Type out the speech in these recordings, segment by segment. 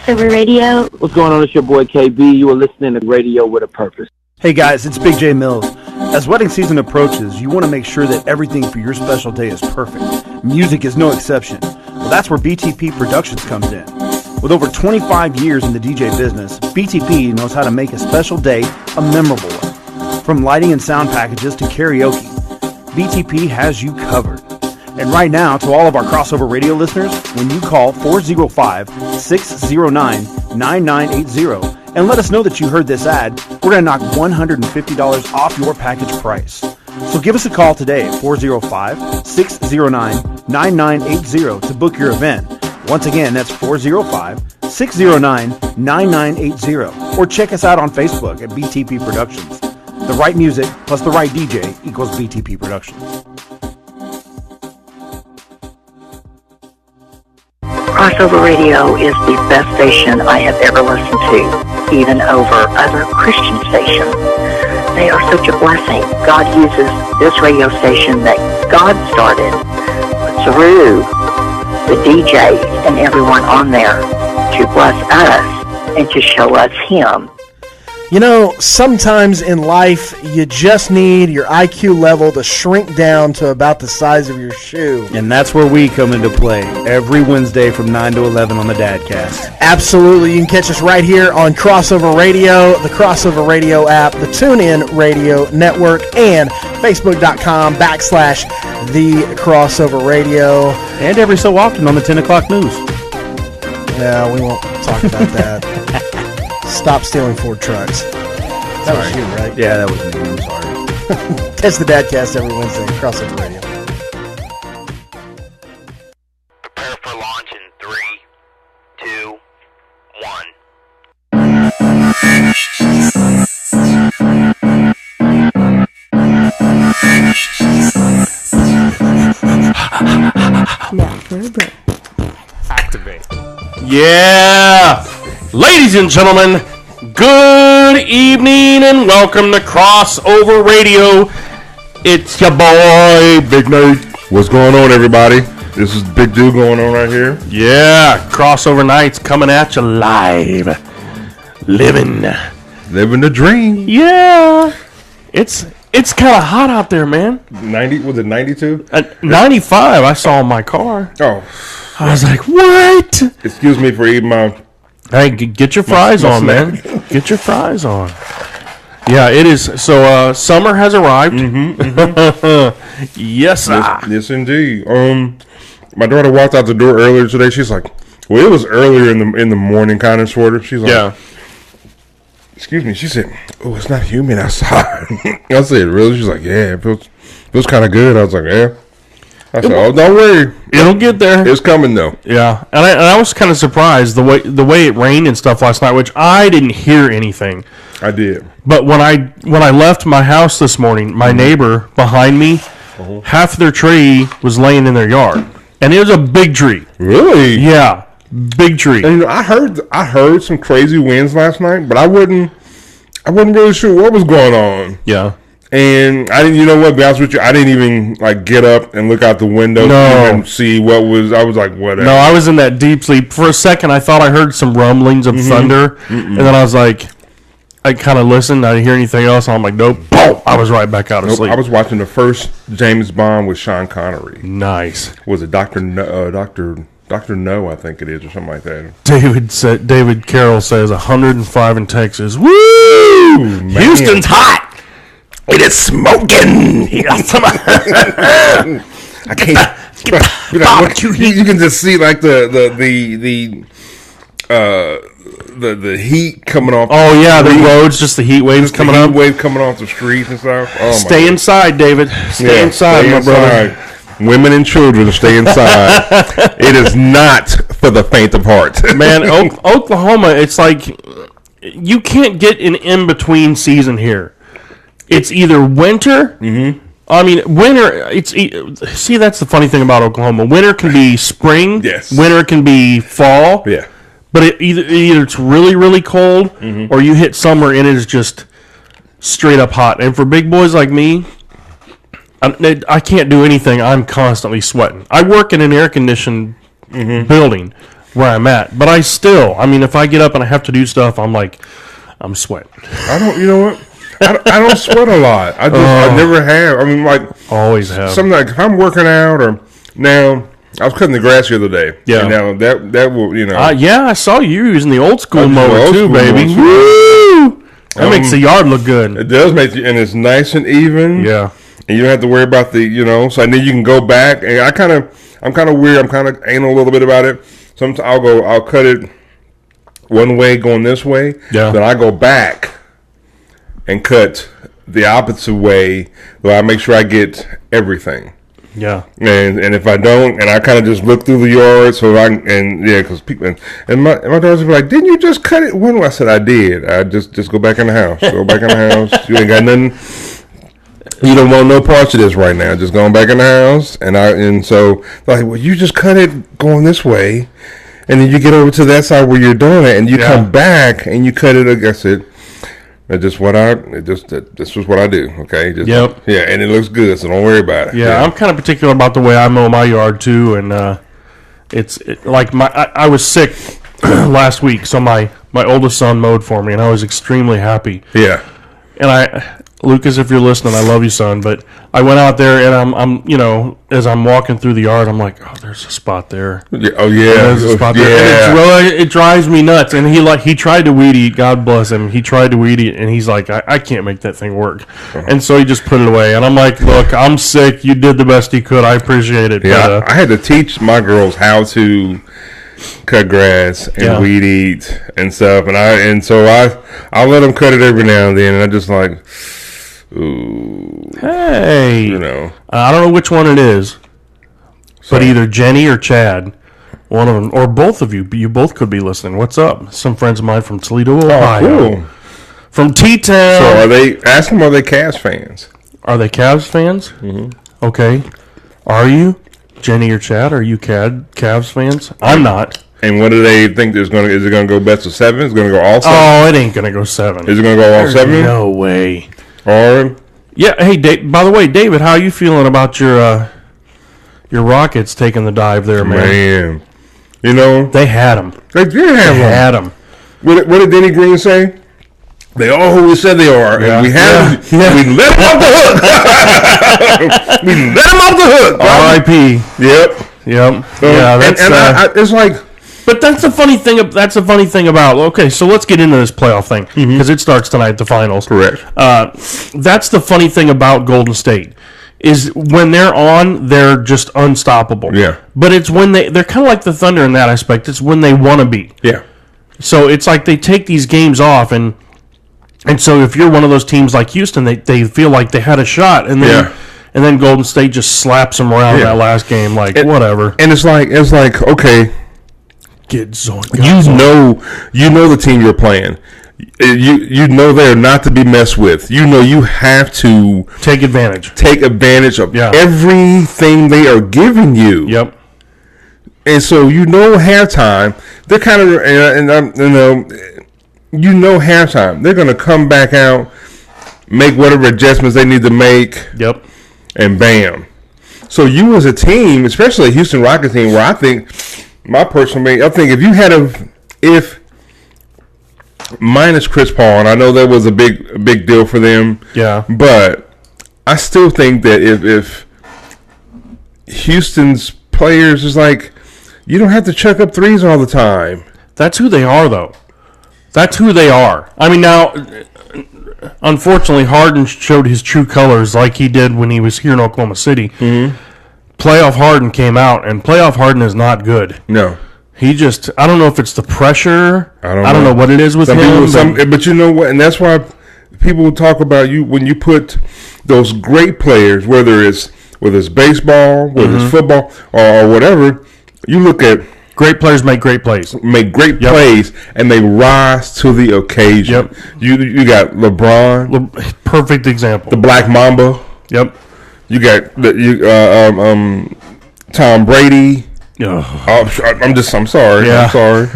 Crossover Radio. What's going on? It's your boy KB. You are listening to Radio with a Purpose. Hey guys, it's Big J Mills. As wedding season approaches, you want to make sure that everything for your special day is perfect. Music is no exception. Well, that's where BTP Productions comes in. With over 25 years in the DJ business, BTP knows how to make a special day a memorable one. From lighting and sound packages to karaoke, BTP has you covered. And right now, to all of our crossover radio listeners, when you call 405-609-9980 and let us know that you heard this ad, we're going to knock $150 off your package price. So give us a call today at 405-609-9980 to book your event. Once again, that's 405-609-9980. Or check us out on Facebook at BTP Productions. The right music plus the right DJ equals BTP Productions. Crossover Radio is the best station I have ever listened to, even over other Christian stations. They are such a blessing. God uses this radio station that God started through the DJs and everyone on there to bless us and to show us Him. You know, sometimes in life, you just need your IQ level to shrink down to about the size of your shoe. And that's where we come into play every Wednesday from 9 to 11 on the Dadcast. Absolutely. You can catch us right here on Crossover Radio, the Crossover Radio app, the TuneIn Radio Network, and Facebook.com/The Crossover Radio. And every so often on the 10 o'clock news. Yeah, we won't talk about that. Stop stealing Ford trucks. That was you, right? Yeah, that was me. I'm sorry. Catch the Dadcast every Wednesday, Crossover Radio. Prepare for launch in 3, 2, 1. Now for a break. Activate. Yeah! Ladies and gentlemen, good evening and welcome to Crossover Radio. It's your boy, Big Nate. What's going on, everybody? This is Big Dude going on right here. Yeah, Crossover Nights coming at you live. Living the dream. Yeah. It's kind of hot out there, man. 90, was it 92? 95 I saw in my car. Oh. I was like, what? Excuse me for eating my... Hey, get your fries on, man. Get your fries on. Yeah, it is. So, summer has arrived. Yes, yes, indeed. My daughter walked out the door earlier today. She's like, well, it was earlier in the morning, kind of, sort of. She's like, yeah. Excuse me. She said, oh, it's not humid outside. I said, really? She's like, yeah, it feels kind of good. I was like, yeah. I said, oh, don't worry. It'll get there. It's coming, though. Yeah. And I was kind of surprised the way it rained and stuff last night, which I didn't hear anything. I did. But when I left my house this morning, my neighbor behind me, half their tree was laying in their yard. And it was a big tree. Really? Yeah. Big tree. And, I heard some crazy winds last night, but I wasn't really sure what was going on. Yeah. And I didn't, you know what, to be honest with you, I didn't even, get up and look out the window and see what was, I was like, whatever. No, I was in that deep sleep. For a second, I thought I heard some rumblings of thunder, and then I was like, I kind of listened, I didn't hear anything else, and I'm like, nope, boom, I was right back out of sleep. I was watching the first James Bond with Sean Connery. Nice. Was it Dr. No, I think it is, or something like that. David Carroll says 105 in Texas. Woo! Man. Houston's hot! It is smoking. I can't. You can just see the heat coming off. Oh yeah, the roads, just the heat waves coming up. Heat wave coming off the streets and stuff. Oh, stay inside, David. Stay inside, my brother. Women and children stay inside. It is not for the faint of heart. Man, Oklahoma, it's like you can't get an in-between season here. It's either winter. I mean, winter. See, that's the funny thing about Oklahoma. Winter can be spring. Yes. Winter can be fall. Yeah. But either it's really, really cold, or you hit summer and it is just straight up hot. And for big boys like me, I can't do anything. I'm constantly sweating. I work in an air-conditioned building. where I'm at. But I still, I mean, if I get up and I have to do stuff, I'm like, I'm sweating. I don't. You know what? I don't sweat a lot. I never have. I mean, like Always have. sometimes if I'm working out or now. I was cutting the grass the other day. Yeah. And now that will, you know. Yeah, I saw you using the old school I use the mower old too, school baby. mower. Woo! That makes the yard look good. It does make you, and it's nice and even. Yeah. And you don't have to worry about the, you know, so then you can go back. And I'm kind of weird. I'm kind of anal a little bit about it. Sometimes I'll cut it one way going this way. Yeah. Then I go back and cut the opposite way. So I make sure I get everything. Yeah. And if I don't, and I kind of just look through the yard, so because people and my daughters will be like, "Didn't you just cut it?" When I said I did, I just go back in the house. Go back in the house. You ain't got nothing. You don't want no parts of this right now. Just going back in the house, and so like, well, you just cut it going this way, and then you get over to that side where you're doing it, and you come back and you cut it. I said. This was what I do. Okay. Yep. Yeah, and it looks good, so don't worry about it. Yeah, I'm kind of particular about the way I mow my yard too, and like I was sick last week, so my oldest son mowed for me, and I was extremely happy. Yeah. And Lucas, if you're listening, I love you, son. But I went out there, and I'm you know, as I'm walking through the yard, I'm like, oh, there's a spot there. Yeah. Oh yeah. There's a spot there. And it drives me nuts. And he tried to weed eat. God bless him. He tried to weed eat, and he's like, I can't make that thing work. And so he just put it away. And I'm like, look, I'm sick. You did the best you could. I appreciate it. Yeah. But, I had to teach my girls how to cut grass and weed eat and stuff, and so I let them cut it every now and then, and I just like. Ooh, hey, you know, I don't know which one it is, but either Jenny or Chad, one of them, or both of you. You both could be listening. What's up? Some friends of mine from Toledo, Ohio. Cool. From T-Town. So are they? Ask them, are they Cavs fans? Are they Cavs fans? Mm-hmm. Okay. Are you Jenny or Chad? Are you Cavs fans? I'm not. And what do they think is it going to go best of 7? Is it going to go all 7? Oh, it ain't going to go 7. Is it going to go all 7? No way. Or yeah. Hey, by the way, David, how are you feeling about your Rockets taking the dive there, man? You know they had them. They did have them. They had them. What did Denny Green say? They are who we said they are, and we have we let them off the hook. We let them off the hook. R.I.P. Yep. Yeah, that's and it's like. But that's the funny thing. That's the funny thing about. Okay, so let's get into this playoff thing because it starts tonight. The finals. Correct. That's the funny thing about Golden State is when they're on, they're just unstoppable. Yeah. But it's when they're kind of like the Thunder in that aspect. It's when they want to be. Yeah. So it's like they take these games off and so if you're one of those teams like Houston, they feel like they had a shot and then Golden State just slaps them around in that last game like whatever. And it's like okay. Get zoned. You know the team you're playing. You know they're not to be messed with. You know you have to take advantage of everything they are giving you. Yep. And so halftime they're kind of halftime they're going to come back out, make whatever adjustments they need to make. Yep. And bam. So you as a team, especially a Houston Rockets team, where I think. My personal opinion, I think if minus Chris Paul, and I know that was a big deal for them. Yeah. But I still think that if Houston's players is like, you don't have to chuck up threes all the time. That's who they are, though. That's who they are. I mean, now, unfortunately, Harden showed his true colors like he did when he was here in Oklahoma City. Mm-hmm. Playoff Harden came out, and playoff Harden is not good. No. He just, I don't know if it's the pressure. I don't know what it is with him. But you know what? And that's why people talk about you when you put those great players, whether it's baseball, whether it's football, or whatever, you look at. Great players make great plays. Plays, and they rise to the occasion. Yep. You got LeBron. Perfect example. The Black Mamba. Yep. You got Tom Brady. Oh. I'm sorry. Yeah. I'm sorry.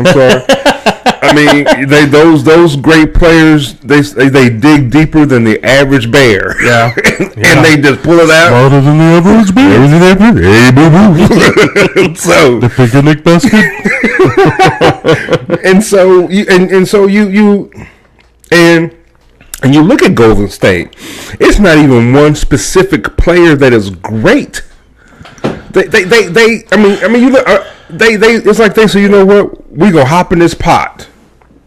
I mean, those great players, they dig deeper than the average bear. Yeah. And they just pull it out. Smarter than the average bear. Hey, boo boo. So The picnic basket. and you look at Golden State. It's not even one specific player that is great. You look. It's like they say, you know what? We gonna hop in this pot.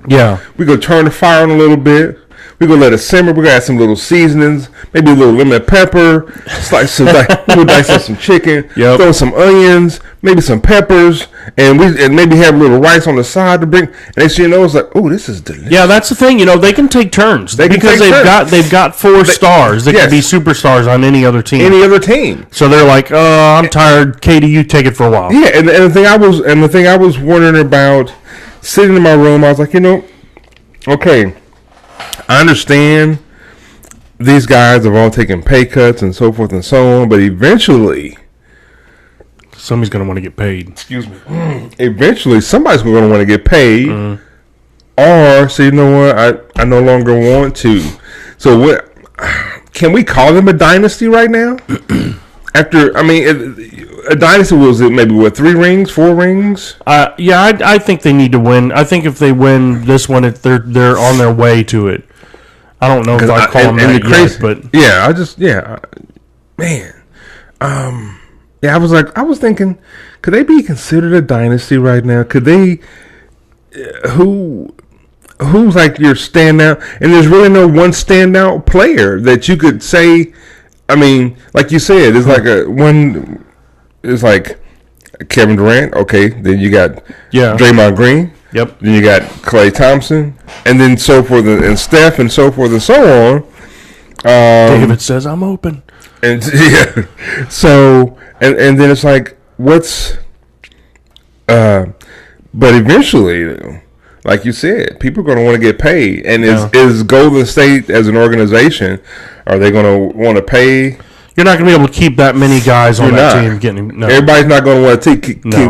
Yeah. We gonna turn the fire on a little bit. We gonna let it simmer. We gonna add some little seasonings, maybe a little lemon pepper. We'll dice up some chicken. Yep. Throw some onions, maybe some peppers, and maybe have a little rice on the side to bring. And they see, it's like, oh, this is delicious. Yeah, that's the thing. They can take turns because they've got 4 stars that can be superstars on any other team. Any other team. So they're like, I'm tired. Katie, you take it for a while. Yeah, and the thing I was wondering about, sitting in my room, I was like, okay, I understand these guys have all taken pay cuts and so forth and so on, but eventually, somebody's going to want to get paid. Excuse me. Eventually, somebody's going to want to get paid, or say, you know what, I no longer want to. So, what can we call them a dynasty right now? A dynasty was it maybe 3 rings, 4 rings? Yeah, I think they need to win. I think if they win this one, they're on their way to it. I don't know if I call them that yet, but I was thinking, could they be considered a dynasty right now? Could they? Who's like your standout? And there's really no one standout player that you could say. I mean, like you said, it's like one. It's like Kevin Durant. Okay, then you got Draymond Green. Yep. Then you got Klay Thompson, and then so forth, and Steph, and so forth and so on. David says I'm open. And so and then it's like, what's? But eventually, like you said, people are going to want to get paid, and is Golden State as an organization, are they going to want to pay? You're not going to be able to keep that many guys on that team getting. No. Everybody's not going to want to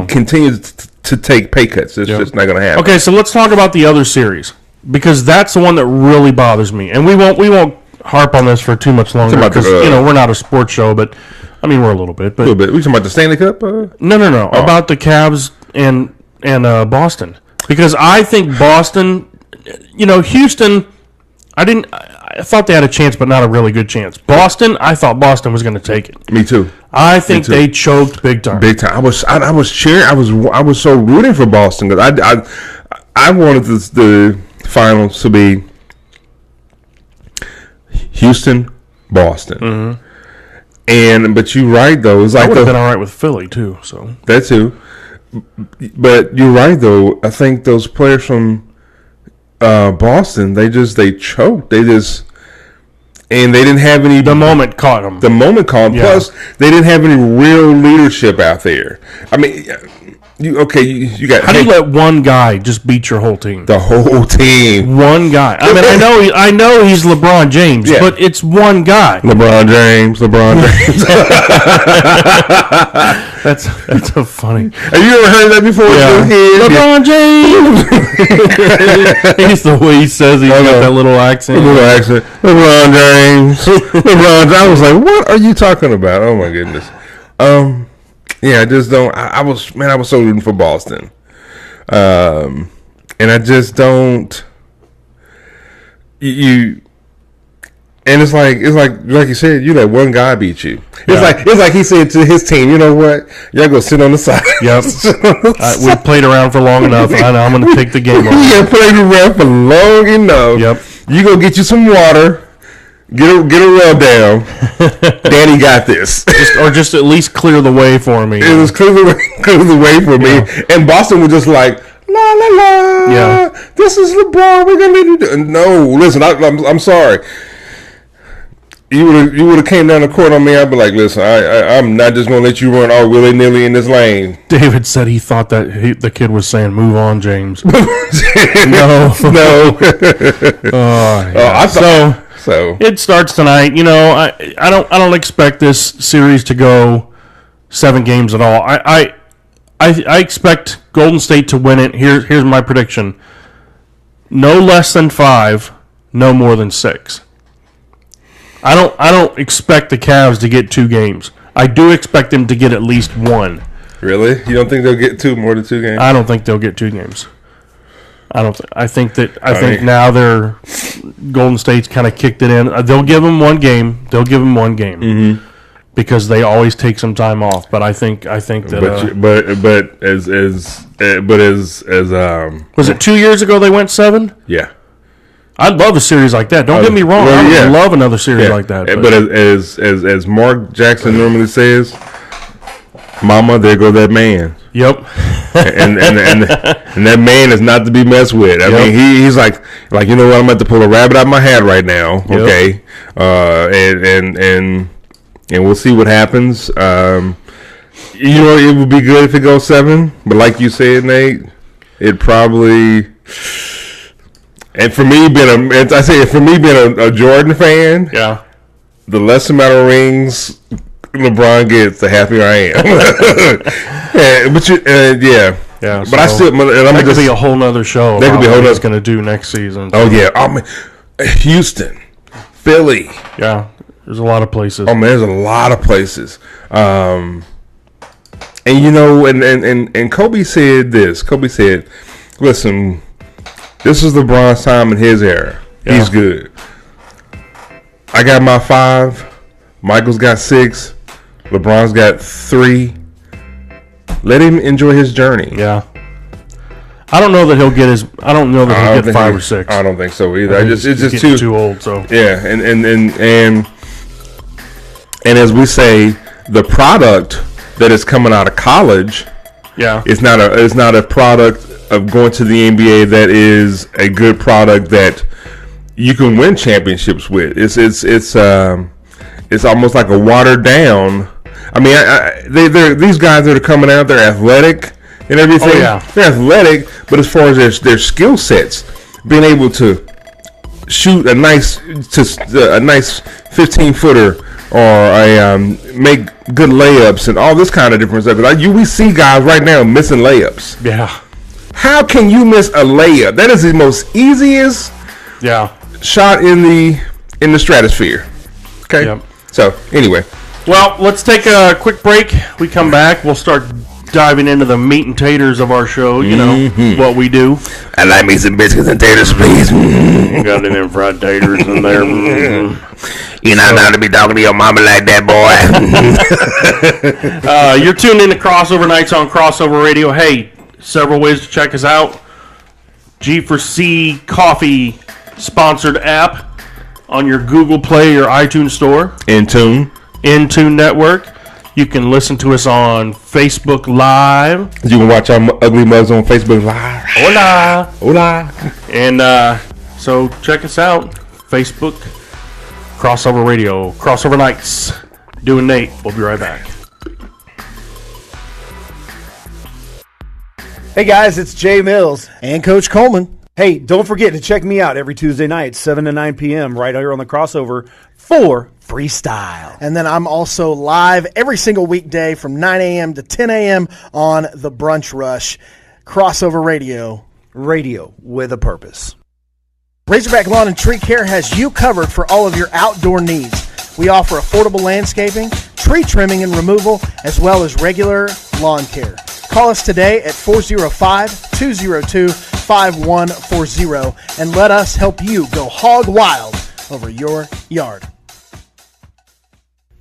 continue to take pay cuts. It's just not going to happen. Okay, so let's talk about the other series, because that's the one that really bothers me, and we won't harp on this for too much longer because we're not a sports show, but I mean we're a little bit. But We talking about the Stanley Cup? No. About the Cavs and Boston, because I think Boston, Houston, I thought they had a chance, but not a really good chance. Boston, I thought Boston was going to take it. Me too. I think they choked big time. Big time. I was cheering. I was so rooting for Boston because I wanted the finals to be Houston, Boston. But you're right though. It's like I would have been all right with Philly too. So that too. But you're right though. I think those players from Boston, they choked. And they didn't have any. The moment caught them. Yeah. Plus, they didn't have any real leadership out there. I mean, you got. How do you let one guy just beat your whole team? The whole team. One guy. I mean, I know he's LeBron James, but it's one guy. LeBron James. That's so funny. Have you ever heard that before? LeBron James. He's the way he says he's got that little accent. LeBron James. I was like, what are you talking about? Oh my goodness. I just don't. I was so rooting for Boston, and I just don't. And it's like you said, you let one guy beat you. It's like he said to his team, you know what, y'all go sit on the side. Yep. We played around for long enough. I'm going to take the game over. Yeah, played around for long enough. Yep. You go get you some water. Get a rub down. Danny got this. Just at least clear the way for me. It was clear the way for me. And Boston was just like, la la la. Yeah. This is LeBron. We're gonna let you do. No, listen. I'm sorry. You would have came down the court on me. I'd be like, listen, I'm not just gonna let you run all willy nilly in this lane. David said he thought that the kid was saying, "Move on, James." No. So it starts tonight. I don't expect this series to go 7 games at all. I expect Golden State to win it. Here's my prediction: No less than 5, no more than 6. I don't expect the Cavs to get 2 games. I do expect them to get at least 1. Really? You don't think they'll get more than 2 games? I don't think they'll get 2 games. I think now they're Golden State's kind of kicked it in. They'll give them 1 game. Mm-hmm. Because they always take some time off. But I think that. Was it 2 years ago they went 7? Yeah. I'd love a series like that. Don't get me wrong. I would love another series like that. But as Mark Jackson normally says, "Mama, there go that man." Yep. and that man is not to be messed with. I mean, he's like you know what? I'm about to pull a rabbit out of my hat right now. Yep. Okay. And we'll see what happens. It would be good if it goes 7, but like you said, Nate, it probably. And for me being a Jordan fan, the less amount of rings LeBron gets, the happier I am. But I still, that could be a whole nother show. That could be a whole nother going to do next season. Oh yeah, Houston, Philly. Yeah, there's a lot of places. Oh man, there's a lot of places. And and Kobe said this. Kobe said, "Listen, this is LeBron's time in his era. Yeah. He's good. I got my 5. Michael's got 6. LeBron's got 3. Let him enjoy his journey." Yeah. I don't know that he'll get 5 or 6. I don't think so either. It's just too old. So yeah, and as we say, the product that is coming out of college, it's not a product of going to the NBA that is a good product that you can win championships with. It's almost like a watered down. I mean, they're these guys that are coming out, they're athletic and everything. Oh, yeah. They're athletic, but as far as their skill sets, being able to shoot a nice 15-footer or make good layups and all this kind of different stuff. We see guys right now missing layups. Yeah. How can you miss a layup? That is the most easiest shot in the stratosphere. Okay. Yep. So anyway, well, let's take a quick break. We come back. We'll start diving into the meat and taters of our show. You know what we do. I like me some biscuits and taters, please. You got any them fried taters in there? You're not allowed to be talking to your mama like that, boy. You're tuned in to Crossover Nights on Crossover Radio. Hey, several ways to check us out. G4C Coffee sponsored app on your Google Play or iTunes store. Intune Network. You can listen to us on Facebook Live. You can watch our ugly mugs on Facebook Live. Hola. And so check us out. Facebook, Crossover Radio, Crossover Nights. Doing Nate. We'll be right back. Hey guys, it's Jay Mills. And Coach Coleman. Hey, don't forget to check me out every Tuesday night, 7 to 9 p.m. right here on the Crossover for Freestyle. And then I'm also live every single weekday from 9 a.m. to 10 a.m. on The Brunch Rush. Crossover Radio. Radio with a purpose. Razorback Lawn and Tree Care has you covered for all of your outdoor needs. We offer affordable landscaping, tree trimming and removal, as well as regular lawn care. Call us today at 405-202-5140 and let us help you go hog wild over your yard.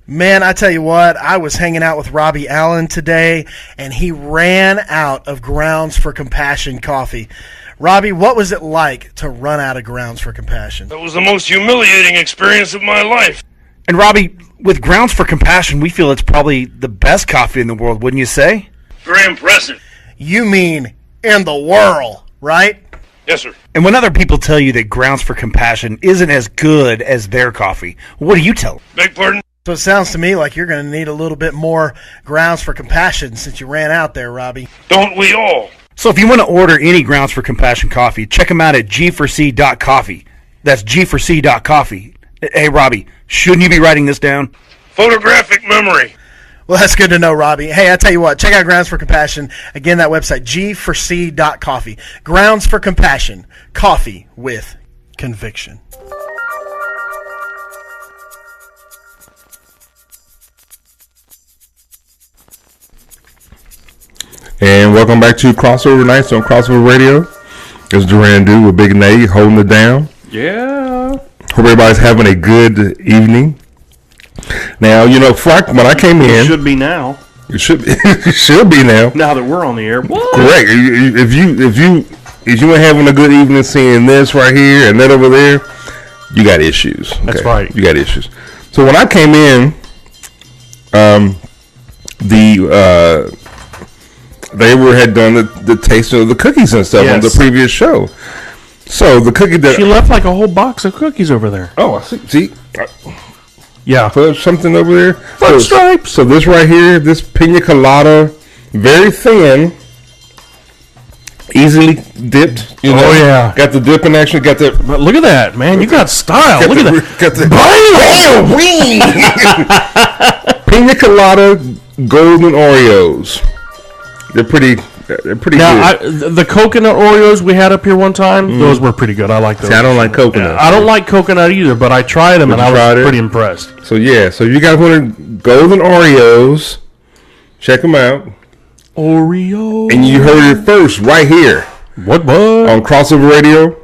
Man, I tell you what, I was hanging out with Robbie Allen today, and he ran out of Grounds for Compassion coffee. Robbie, what was it like to run out of Grounds for Compassion? That was the most humiliating experience of my life. And Robbie, with Grounds for Compassion, we feel it's probably the best coffee in the world, wouldn't you say? Very impressive. You mean in the world, right? Yes, sir. And when other people tell you that Grounds for Compassion isn't as good as their coffee, what do you tell them? Beg pardon? So it sounds to me like you're going to need a little bit more Grounds for Compassion since you ran out there, Robbie. Don't we all? So if you want to order any Grounds for Compassion coffee, check them out at g4c.coffee. That's g4c.coffee. Hey, Robbie, shouldn't you be writing this down? Photographic memory. Well, that's good to know, Robbie. Hey, I tell you what, check out Grounds for Compassion. Again, that website, g4c.coffee. Grounds for Compassion. Coffee with conviction. And welcome back to Crossover Nights on Crossover Radio. It's Duran Dude with Big Nate holding it down. Yeah. Hope everybody's having a good evening. Now, you know, when I came in, It should be now. it should be now. Now that we're on the air. What? Correct. If you ain't having a good evening seeing this right here and that over there, you got issues. Okay? That's right. You got issues. So when I came in, they had done the tasting of the cookies and stuff on the previous show. So the cookie that She left like a whole box of cookies over there. oh, I see. Yeah. Fudge something over there. Fudge stripes. So this right here, this pina colada, very thin, easily dipped. You know? Oh, yeah. Got the dipping action. Got the. But look at that, man. You got style. Look at that. Got the. Pina colada golden Oreos. They're pretty Now, good. the coconut Oreos we had up here one time, those were pretty good. I like those. See, I don't like coconut. I don't like coconut either, but I tried them and I was pretty impressed. So yeah, so you guys want golden Oreos? Check them out. Oreo. And you heard it first right here. What? On Crossover Radio.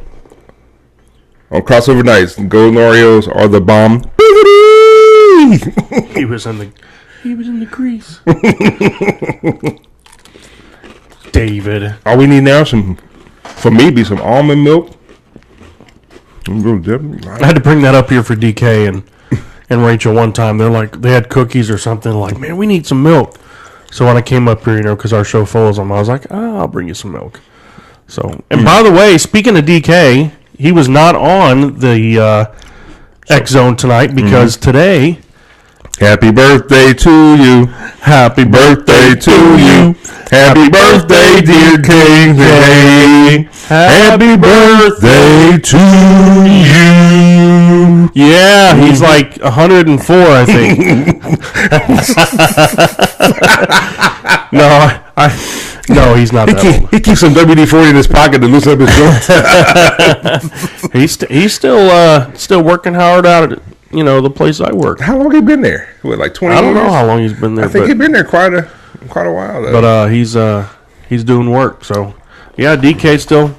On Crossover Nights, golden Oreos are the bomb. He was in the crease. David. All we need now some almond milk. I had to bring that up here for DK and Rachel one time. They had cookies or something. Like, man, we need some milk. So when I came up here, because our show follows them, I was like, I'll bring you some milk. So, and by the way, speaking of DK, he was not on the X Zone tonight because today. Happy birthday to you. Happy birthday to you. Happy birthday, dear KJ. Happy birthday to you. Yeah, he's like 104, I think. No, he's not that old. He keeps some WD-40 in his pocket to loosen up his joints. He's still working hard out at the place I work. How long he been there? What, like 20 years? I don't know how long he's been there. I think he's been there quite a while though. But he's doing work. So yeah, DK's still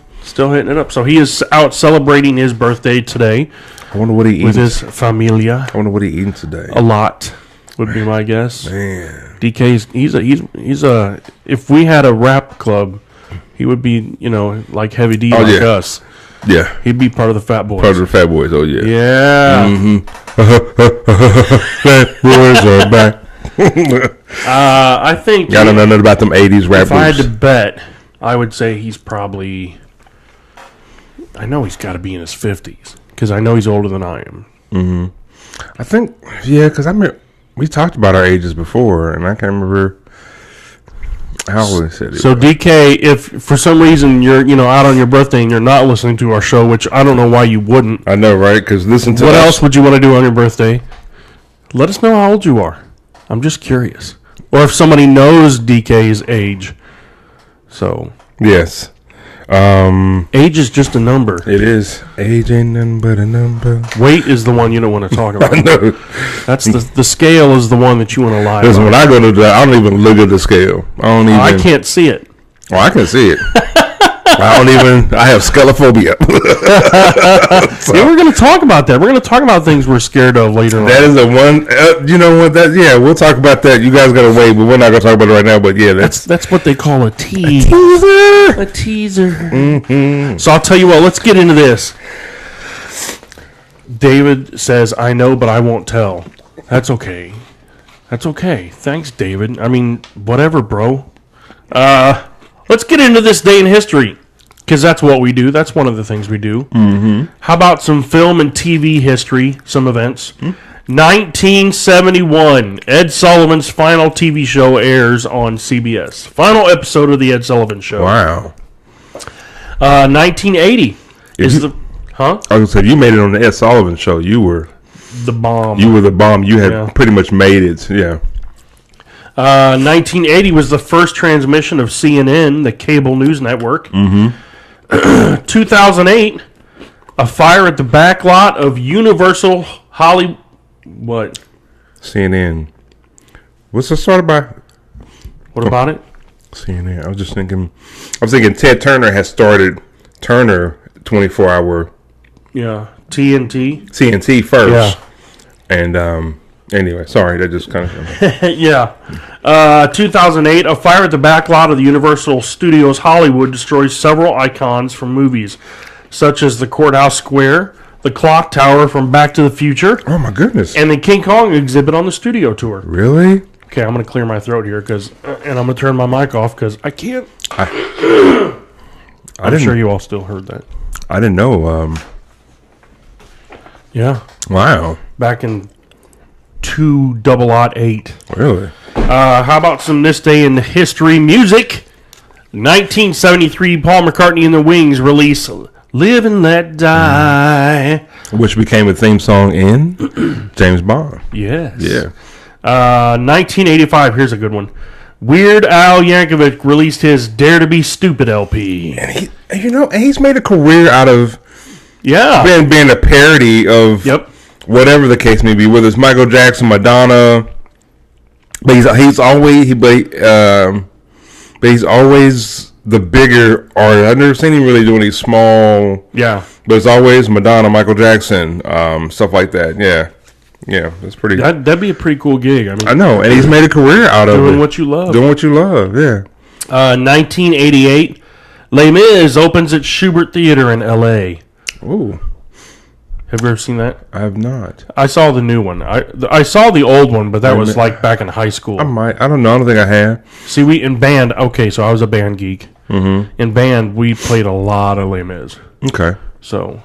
hitting it up. So he is out celebrating his birthday today. I wonder what he eats with his familia. I wonder what he eating today. A lot would be my guess. Man, DK's he's a if we had a rap club, he would be like Heavy D like us. Yeah, he'd be part of the Fat Boys. Part of the Fat Boys. Oh yeah. Yeah. Mm-hmm. Fat Boys are back. I think. I don't know nothing about them '80s rappers. If I had to bet, I would say he's probably. I know he's got to be in his 50s because I know he's older than I am. Mm-hmm. I think because we talked about our ages before, and I can't remember. How old he said he So was. DK, if for some reason you're out on your birthday and you're not listening to our show, which I don't know why you wouldn't. I know, right? Because listen to what else would you want to do on your birthday? Let us know how old you are. I'm just curious, or if somebody knows DK's age. So yes, age is just a number. It is. Age ain't nothing but a number. Weight is the one you don't want to talk about. I know. That's the scale is the one that you want to lie Listen, about. when I go to I don't even look at the scale. I can't see it. Oh, I can see it. I have scalephobia. So. Yeah, we're going to talk about that. We're going to talk about things we're scared of later on. That is the one. You know what? We'll talk about that. You guys got to wait, but we're not going to talk about it right now. But yeah, that's what they call a tease. A teaser. Mm-hmm. So I'll tell you what. Let's get into this. David says, "I know, but I won't tell." That's okay. That's okay. Thanks, David. I mean, whatever, bro. Let's get into this day in history. Because that's what we do. That's one of the things we do. Mm-hmm. How about some film and TV history, some events? 1971, Ed Sullivan's final TV show airs on CBS. Final episode of the Ed Sullivan Show. Wow. 1980 is the... Huh? I was going to say, you made it on the Ed Sullivan Show. You were... The bomb. You were the bomb. You had pretty much made it. Yeah. 1980 was the first transmission of CNN, the cable news network. 2008, a fire at the back lot of Universal Hollywood. What? CNN. What's it started by? What about it? CNN. I was thinking Ted Turner has started Turner 24-hour Yeah, TNT. CNT first. Yeah. And anyway, sorry, that just kind of. Yeah. 2008, a fire at the back lot of the Universal Studios Hollywood destroys several icons from movies, such as the Courthouse Square, the Clock Tower from Back to the Future, Oh my goodness! and the King Kong exhibit on the studio tour. Really? Okay, I'm going to clear my throat here, and I'm going to turn my mic off because I can't. I'm sure you all still heard that. I didn't know. Yeah. Wow. Back in 2008. Really? How about some this day in history music? 1973, Paul McCartney and the Wings release "Live and Let Die," Which became a theme song in James Bond. Yes. Yeah. 1985. Here's a good one. Weird Al Yankovic released his "Dare to Be Stupid" LP. And he's made a career out of being a parody of whatever the case may be, whether it's Michael Jackson, Madonna. But he's always the bigger artist. I've never seen him really do any small. Yeah. But it's always Madonna, Michael Jackson, stuff like that. Yeah. Yeah, that's pretty. That'd be a pretty cool gig. I know, and he's made a career out of it. Doing what you love. Doing what you love, yeah. 1988, Les Mis opens at Schubert Theater in L.A. Ooh. Have you ever seen that? I have not. I saw the new one. I saw the old one, but that was like back in high school. I might. I don't know. I don't think I have. See, we in band. Okay, so I was a band geek. Mm-hmm. In band, we played a lot of Les Mis. Okay. So,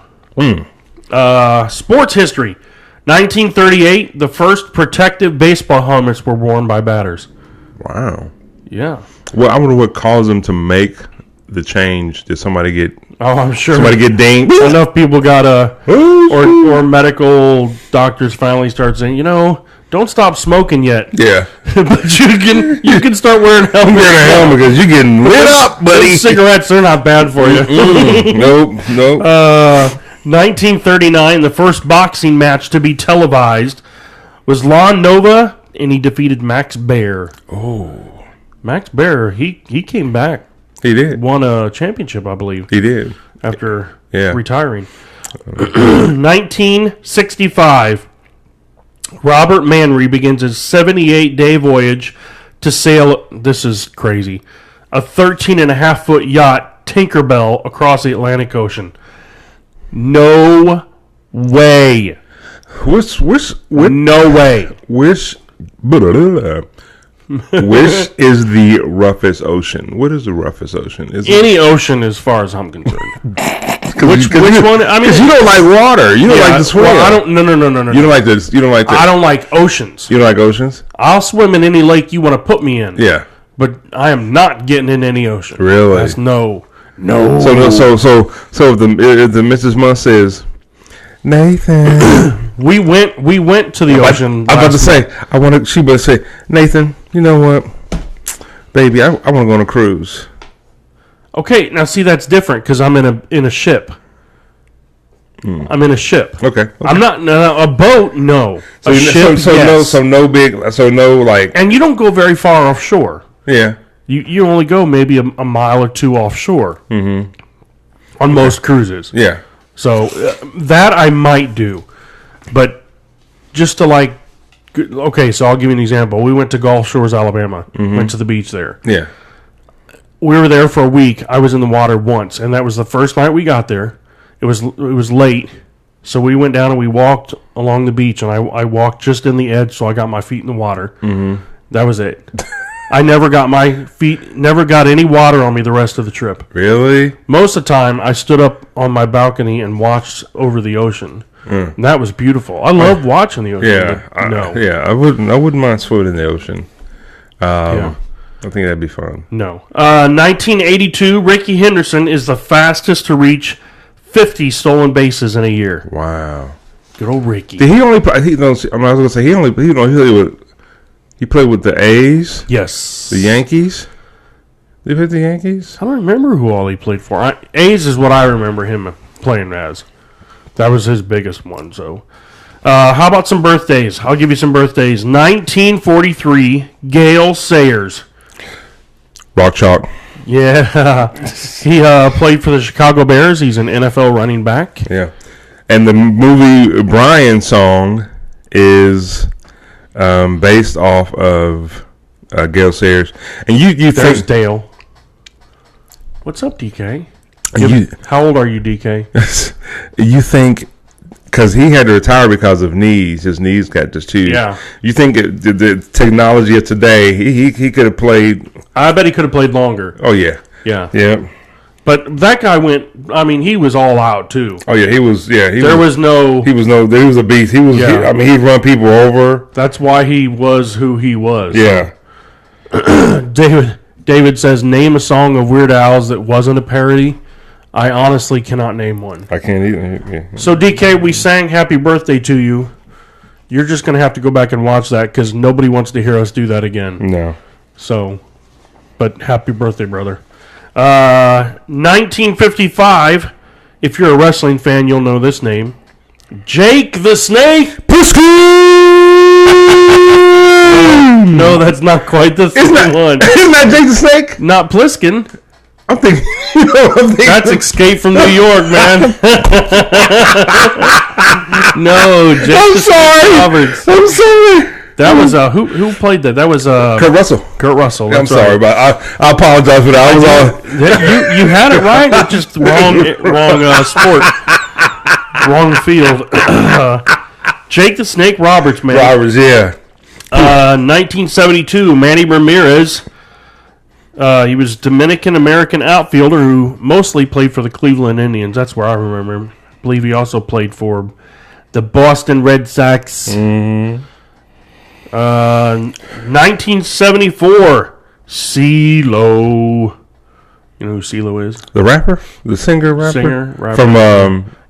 sports history. 1938, the first protective baseball helmets were worn by batters. Wow. Yeah. Well, I wonder what caused them to make the change. Did somebody get? Oh, I'm sure. Somebody get dinged. Enough people got or medical doctors finally start saying, don't stop smoking yet. Yeah. But you can start wearing helmets. Wearing a helmet because you're getting lit up, buddy. Those cigarettes, they're not bad for you. Nope. 1939, the first boxing match to be televised was Lon Nova, and he defeated Max Baer. Oh. Max Baer, he came back. He did. Won a championship, I believe. He did. After retiring. 1965, Robert Manry begins his 78-day voyage to sail, this is crazy, a 13.5-foot yacht, Tinkerbell, across the Atlantic Ocean. No way. No way. Which is the roughest ocean? What is the roughest ocean? Any ocean, as far as I'm concerned. Which one? I mean, because you don't like water. You don't like to swim. Well, I don't. No. You don't like this. You don't like this. I don't like oceans. You don't like oceans? I'll swim in any lake you want to put me in. Yeah. But I am not getting in any ocean. Really? That's no. So if the Mrs. Musk says, Nathan, we went to the ocean. I'm about to say, she better say, Nathan, you know what, baby, I want to go on a cruise. Okay, now see, that's different because I'm in a ship. I'm in a ship. Okay. I'm not a boat. No. So a ship. Yes. no like. And you don't go very far offshore. Yeah. You only go maybe a mile or two offshore. Mm-hmm. On most cruises. Yeah. So that I might do, but just to like. Okay, so I'll give you an example. We went to Gulf Shores, Alabama. Mm-hmm. Went to the beach there. Yeah. We were there for a week. I was in the water once, and that was the first night we got there. It was late, so we went down and we walked along the beach, and I walked just in the edge, so I got my feet in the water. Mm-hmm. That was it. I never got any water on me the rest of the trip. Really? Most of the time, I stood up on my balcony and watched over the ocean. And that was beautiful. I love watching the ocean. Yeah, I wouldn't mind swimming in the ocean. I think that'd be fun. No. 1982, Rickey Henderson is the fastest to reach 50 stolen bases in a year. Wow. Good old Rickey. Did he only play? I was gonna say he He played with the A's, Yes. the Yankees. Did he play with the Yankees? I don't remember who all he played for. A's is what I remember him playing as. That was his biggest one. So, how about some birthdays? I'll give you some birthdays. 1943, Gale Sayers. Rock Chalk. Yeah. He played for the Chicago Bears. He's an NFL running back. Yeah. And the movie Brian song is based off of Gale Sayers. And you There's think... Dale. What's up, DK? How old are you, DK? You think... Because he had to retire because of knees. His knees got just chewed. Yeah. You think the technology of today, he could have played... I bet he could have played longer. Oh, yeah. Yeah. Yeah. But that guy went... I mean, he was all out, too. Oh, yeah. He was a beast. He was... Yeah. He'd run people over. That's why he was who he was. Yeah. David says, name a song of Weird Al's that wasn't a parody. I honestly cannot name one. I can't either. Yeah. So, DK, we sang Happy Birthday to you. You're just going to have to go back and watch that because nobody wants to hear us do that again. No. So, but happy birthday, brother. 1955, if you're a wrestling fan, you'll know this name. Jake the Snake Plissken! No, that's not quite the same one. Isn't that Jake the Snake? Not Pliskin. I'm thinking... That's Escape from New York, man. No, Jake I'm the sorry. Snake Roberts. I'm sorry. That was who played that? That was Kurt Russell. Kurt Russell. I'm sorry, but I apologize for that. You had it right. It's just wrong sport, wrong field. Jake the Snake Roberts, man. Roberts, yeah. 1972, Manny Ramirez. He was a Dominican-American outfielder who mostly played for the Cleveland Indians. That's where I remember him. I believe he also played for the Boston Red Sox. Mm-hmm. 1974, CeeLo. You know who CeeLo is? The rapper? The rapper? Singer, rapper. From,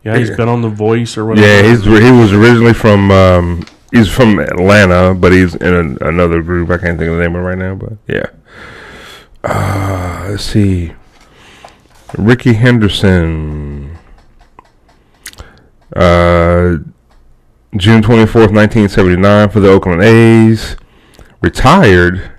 yeah, he's been on The Voice or whatever. Yeah, he was originally from, he's from Atlanta, but he's in another group. I can't think of the name of it right now, but yeah. Let's see. Ricky Henderson. June 24th, 1979 for the Oakland A's. Retired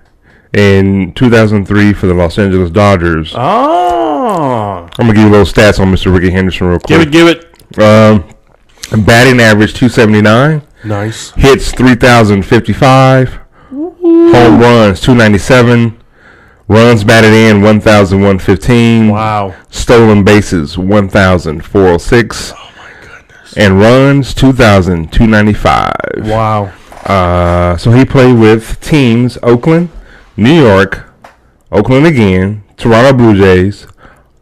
in 2003 for the Los Angeles Dodgers. Oh. I'm going to give you a little stats on Mr. Ricky Henderson real quick. Give it. Batting average 279. Nice. Hits 3,055. Home runs 297. Runs batted in 1,115. Wow. Stolen bases 1,406. Oh my goodness. And runs 2,295. Wow. So he played with teams Oakland, New York, Oakland again, Toronto Blue Jays,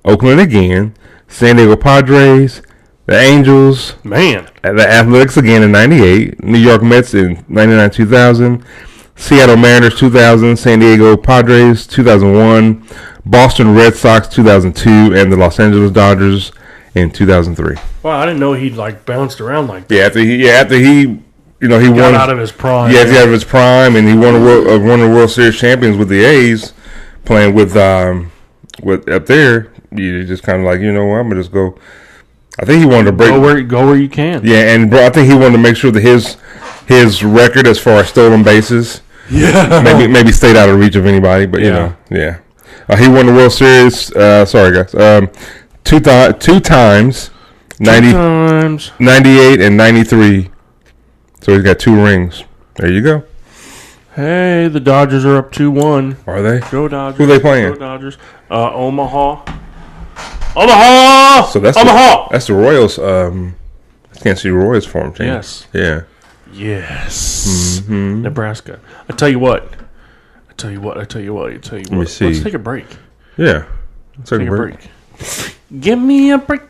Oakland again, San Diego Padres, the Angels, Man. the Athletics again in 98, New York Mets in 99-2000, Seattle Mariners 2000, San Diego Padres 2001, Boston Red Sox 2002, and the Los Angeles Dodgers in 2003. Wow, I didn't know he'd like bounced around like that. Yeah, after he he got won out of his prime. Yeah, out of his prime, and he won one of the World Series champions with the A's, playing with up there. You just kind of like, I'm gonna just go. I think he wanted to break. Go where you can. Yeah, and I think he wanted to make sure that his record as far as stolen bases, maybe stayed out of reach of anybody. But he won the World Series. Sorry guys, two times, 98 and 93. So he's got 2 rings. There you go. Hey, the Dodgers are up 2-1. Are they? Go Dodgers. Who are they playing? Go Dodgers. Omaha. Omaha! So that's Omaha! That's the Royals. Kansas City Royals farm team. Yes. Yeah. Yes. Mm-hmm. Nebraska. I tell you what. Let me see. Let's take a break. Yeah. Let's take a break. Give me a break.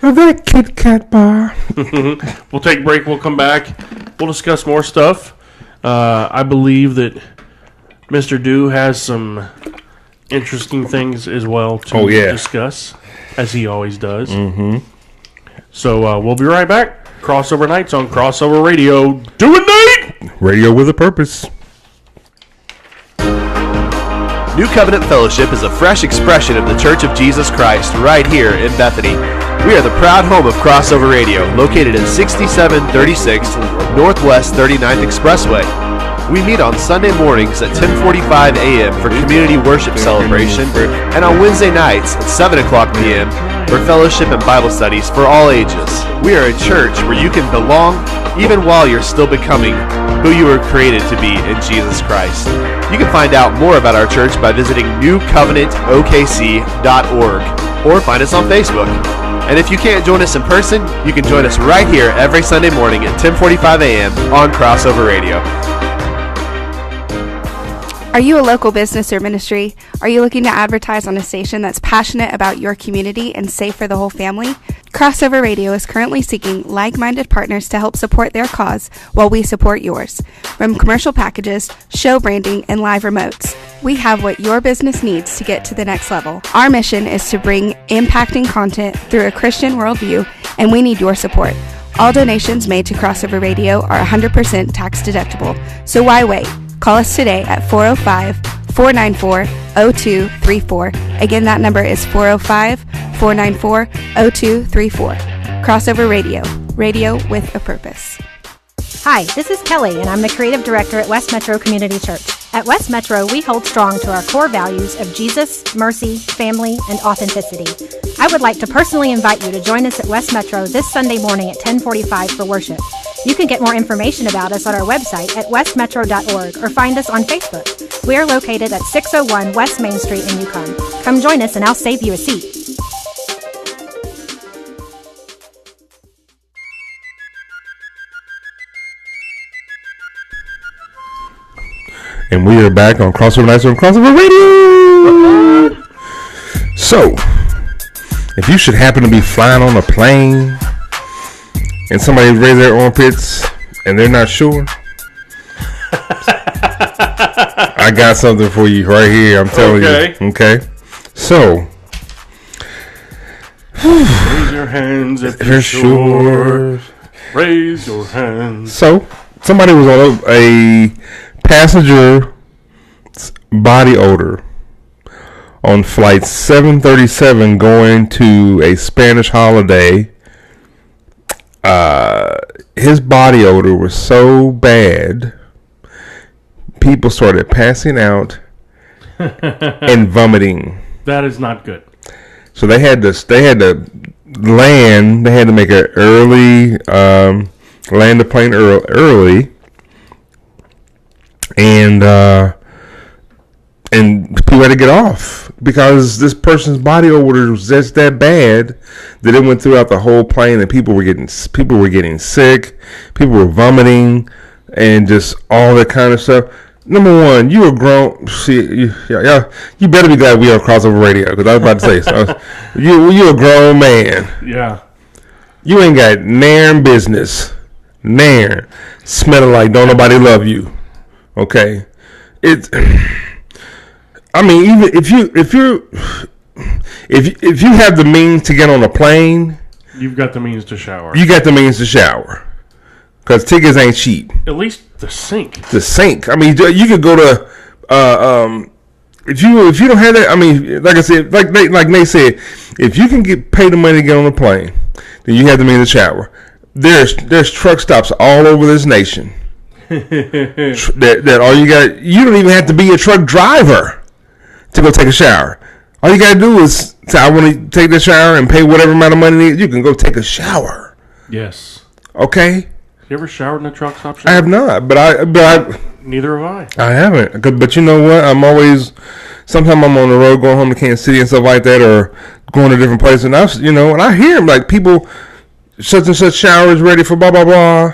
Of that Kit Kat bar. We'll take a break. We'll come back. We'll discuss more stuff. I believe that Mr. Dew has some interesting things as well to discuss, as he always does. Mm-hmm. So we'll be right back. Crossover Nights on Crossover Radio. Do it, Nate! Radio with a purpose. New Covenant Fellowship is a fresh expression of the Church of Jesus Christ right here in Bethany. We are the proud home of Crossover Radio, located at 6736 Northwest 39th Expressway. We meet on Sunday mornings at 10:45 a.m. for community worship celebration, and on Wednesday nights at 7 o'clock p.m. for fellowship and Bible studies for all ages. We are a church where you can belong even while you're still becoming who you were created to be in Jesus Christ. You can find out more about our church by visiting newcovenantokc.org or find us on Facebook. And if you can't join us in person, you can join us right here every Sunday morning at 10:45 a.m. on Crossover Radio. Are you a local business or ministry? Are you looking to advertise on a station that's passionate about your community and safe for the whole family? Crossover Radio is currently seeking like-minded partners to help support their cause while we support yours. From commercial packages, show branding, and live remotes, we have what your business needs to get to the next level. Our mission is to bring impacting content through a Christian worldview, and we need your support. All donations made to Crossover Radio are 100% tax deductible, so why wait? Call us today at 405-494-0234. Again, that number is 405-494-0234. Crossover Radio. Radio with a purpose. Hi, this is Kelly, and I'm the Creative Director at West Metro Community Church. At West Metro, we hold strong to our core values of Jesus, mercy, family, and authenticity. I would like to personally invite you to join us at West Metro this Sunday morning at 10:45 for worship. You can get more information about us on our website at westmetro.org or find us on Facebook. We are located at 601 West Main Street in Yukon. Come join us and I'll save you a seat. And we are back on Crossover Nights on Crossover Radio. So, if you should happen to be flying on a plane and somebody raise their armpits and they're not sure, I got something for you right here. I'm telling you. Okay. So, raise your hands if you're sure. Raise your hands. So, somebody was on a passenger body odor on flight 737 going to a Spanish holiday. His body odor was so bad, people started passing out and vomiting. That is not good. So they had to land. They had to make an early land the plane early. And people had to get off because this person's body odor was just that bad that it went throughout the whole plane, and people were getting sick, people were vomiting, and just all that kind of stuff. Number one, you are grown. See, you better be glad we are Crossover Radio, because I was about to say, so, you a grown man. Yeah. You ain't got nair business, smelling like don't nobody love you. Okay, I mean, even if you have the means to get on a plane, you've got the means to shower. You got the means to shower, because tickets ain't cheap. At least the sink. The sink. I mean, you could go to if you don't have that. I mean, like I said, like Nate said, if you can pay the money to get on a plane, then you have the means to shower. There's truck stops all over this nation. that all you got, you don't even have to be a truck driver to go take a shower. All you gotta do is say, I want to take the shower and pay whatever amount of money you can go take a shower. Yes. Okay. You ever showered in a truck stop shower? I have not, but I neither have I haven't. But you know what? Sometimes I'm on the road going home to Kansas City and stuff like that, or going to different places, and I hear them like people, such and such shower is ready for blah blah blah.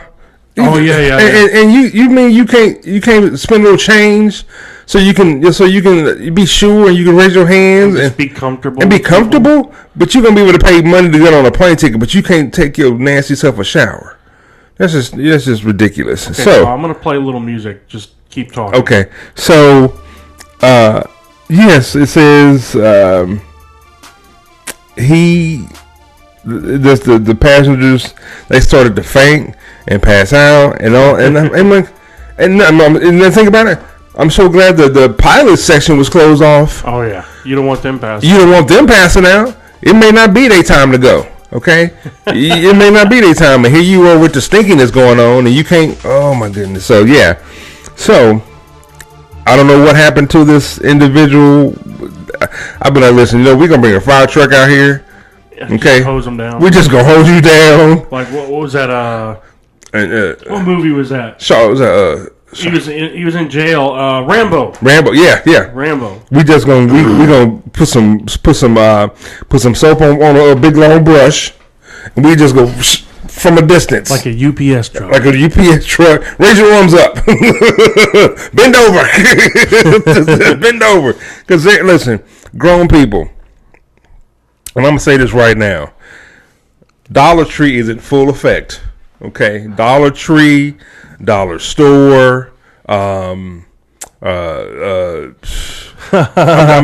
Oh yeah. And you mean you can't spend a little change so you can be sure and you can raise your hands and be comfortable but you're gonna be able to pay money to get on a plane ticket, but you can't take your nasty self a shower. That's just ridiculous. Okay, so I'm gonna play a little music. Just keep talking. Okay, so yes, it says the passengers, they started to faint and pass out and all, and think about it. I'm so glad that the pilot section was closed off. Oh yeah, you don't want them passing. You don't want them passing out. It may not be their time to go. Okay, it may not be their time, and here you are with the stinkiness going on, and you can't. Oh my goodness. So yeah, so I don't know what happened to this individual. I've been like, listen, we're gonna bring a fire truck out here. Okay, hose them down. We're just gonna hose you down. Like what was that? What movie was that? So it was he was in jail. Rambo. Yeah. Rambo. We just gonna we gonna put some soap on a big long brush, and we just go from a distance, like a UPS truck. Raise your arms up, bend over, bend over. Because listen, grown people, and I'm gonna say this right now: Dollar Tree is in full effect. Okay, Dollar Tree, Dollar Store. I'm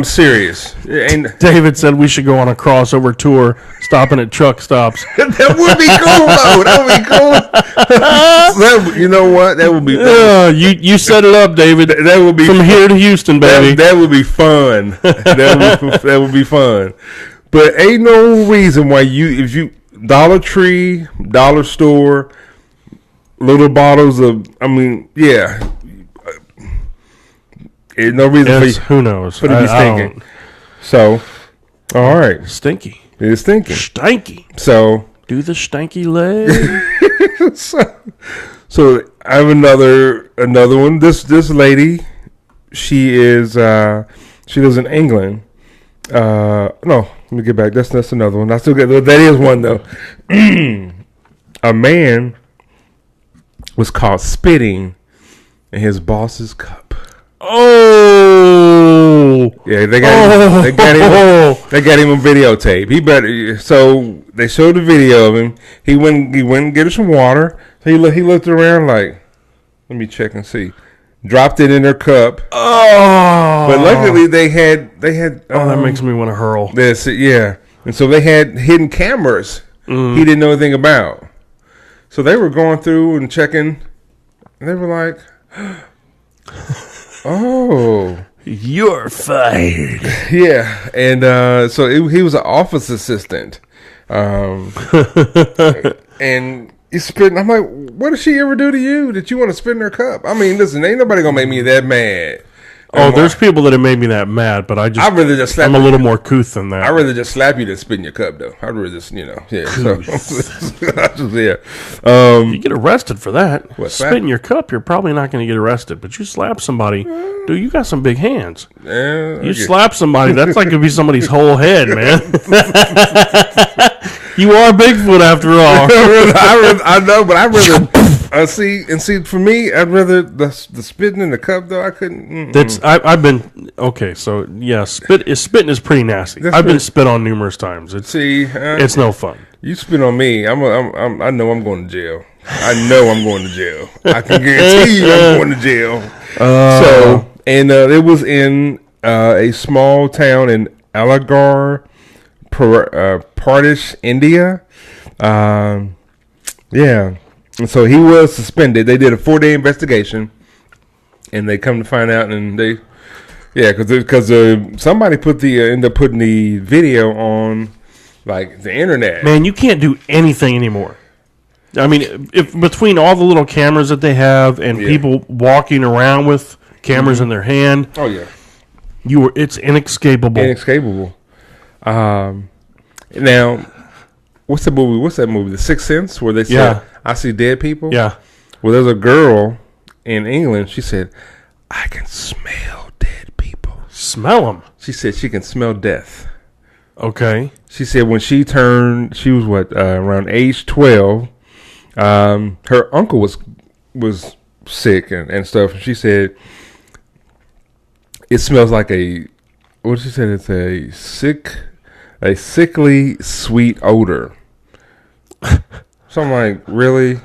serious. David said we should go on a crossover tour, stopping at truck stops. That would be cool, though. That would be cool. You know what? That would be fun. You set it up, David. That would be from fun. Here to Houston, baby. That would be fun. That would be fun. But ain't no reason why if you Dollar Tree, Dollar Store, little bottles of. I mean, yeah. Ain't no reason for you. Who knows? For to be stinking. So, all right. Stinky. It's stinking. Stanky. So. Do the stanky leg. so I have another one. This lady, she lives in England. No, let me get back. That's another one. I still get that is one though. A man was caught spitting in his boss's cup. Oh yeah, they got him on videotape. He better. So they showed the video of him. He went and get her some water. So he looked around like, let me check and see. Dropped it in her cup. Oh, but luckily they had. Oh, that makes me want to hurl. That's it. Yeah, and so they had hidden cameras. He didn't know anything about. So they were going through and checking. And they were like, oh, you're fired. Yeah, and so he was an office assistant, and he's spitting. I'm like, what did she ever do to you that you want to spit in her cup? I mean, listen, ain't nobody gonna make me that mad. Oh, there's people that have made me that mad, but I'd rather just slap. I'm a little more couth than that. I'd rather just slap you than spit in your cup, though. I'd rather just, yeah. So, yeah. You get arrested for that. Spit in your cup, you're probably not going to get arrested. But you slap somebody, dude, you got some big hands. You slap somebody, that's like it'd be somebody's whole head, man. You are Bigfoot after all. I know, but I'd rather. See, for me, I'd rather the spitting in the cup though. I couldn't. I've been okay. So yeah, spitting is pretty nasty. I've been spit on numerous times. It's no fun. You spit on me, I know I'm going to jail. I know I'm going to jail. I can guarantee you I'm going to jail. It was in a small town in Aligarh, Pradesh, India. Yeah. And so he was suspended. They did a 4-day investigation, and they come to find out, and because somebody ended up putting the video on like the internet. Man, you can't do anything anymore. I mean, if between all the little cameras that they have and people walking around with cameras in their hand, oh yeah, it's inescapable. Inescapable. Now, what's that movie? The Sixth Sense, where they said, I see dead people. Yeah. Well, there's a girl in England. She said, I can smell dead people. Smell them? She said she can smell death. Okay. She said when she was around age 12. Her uncle was sick and stuff. And she said it smells like what did she say? It's a sickly sweet odor. So I'm like, really?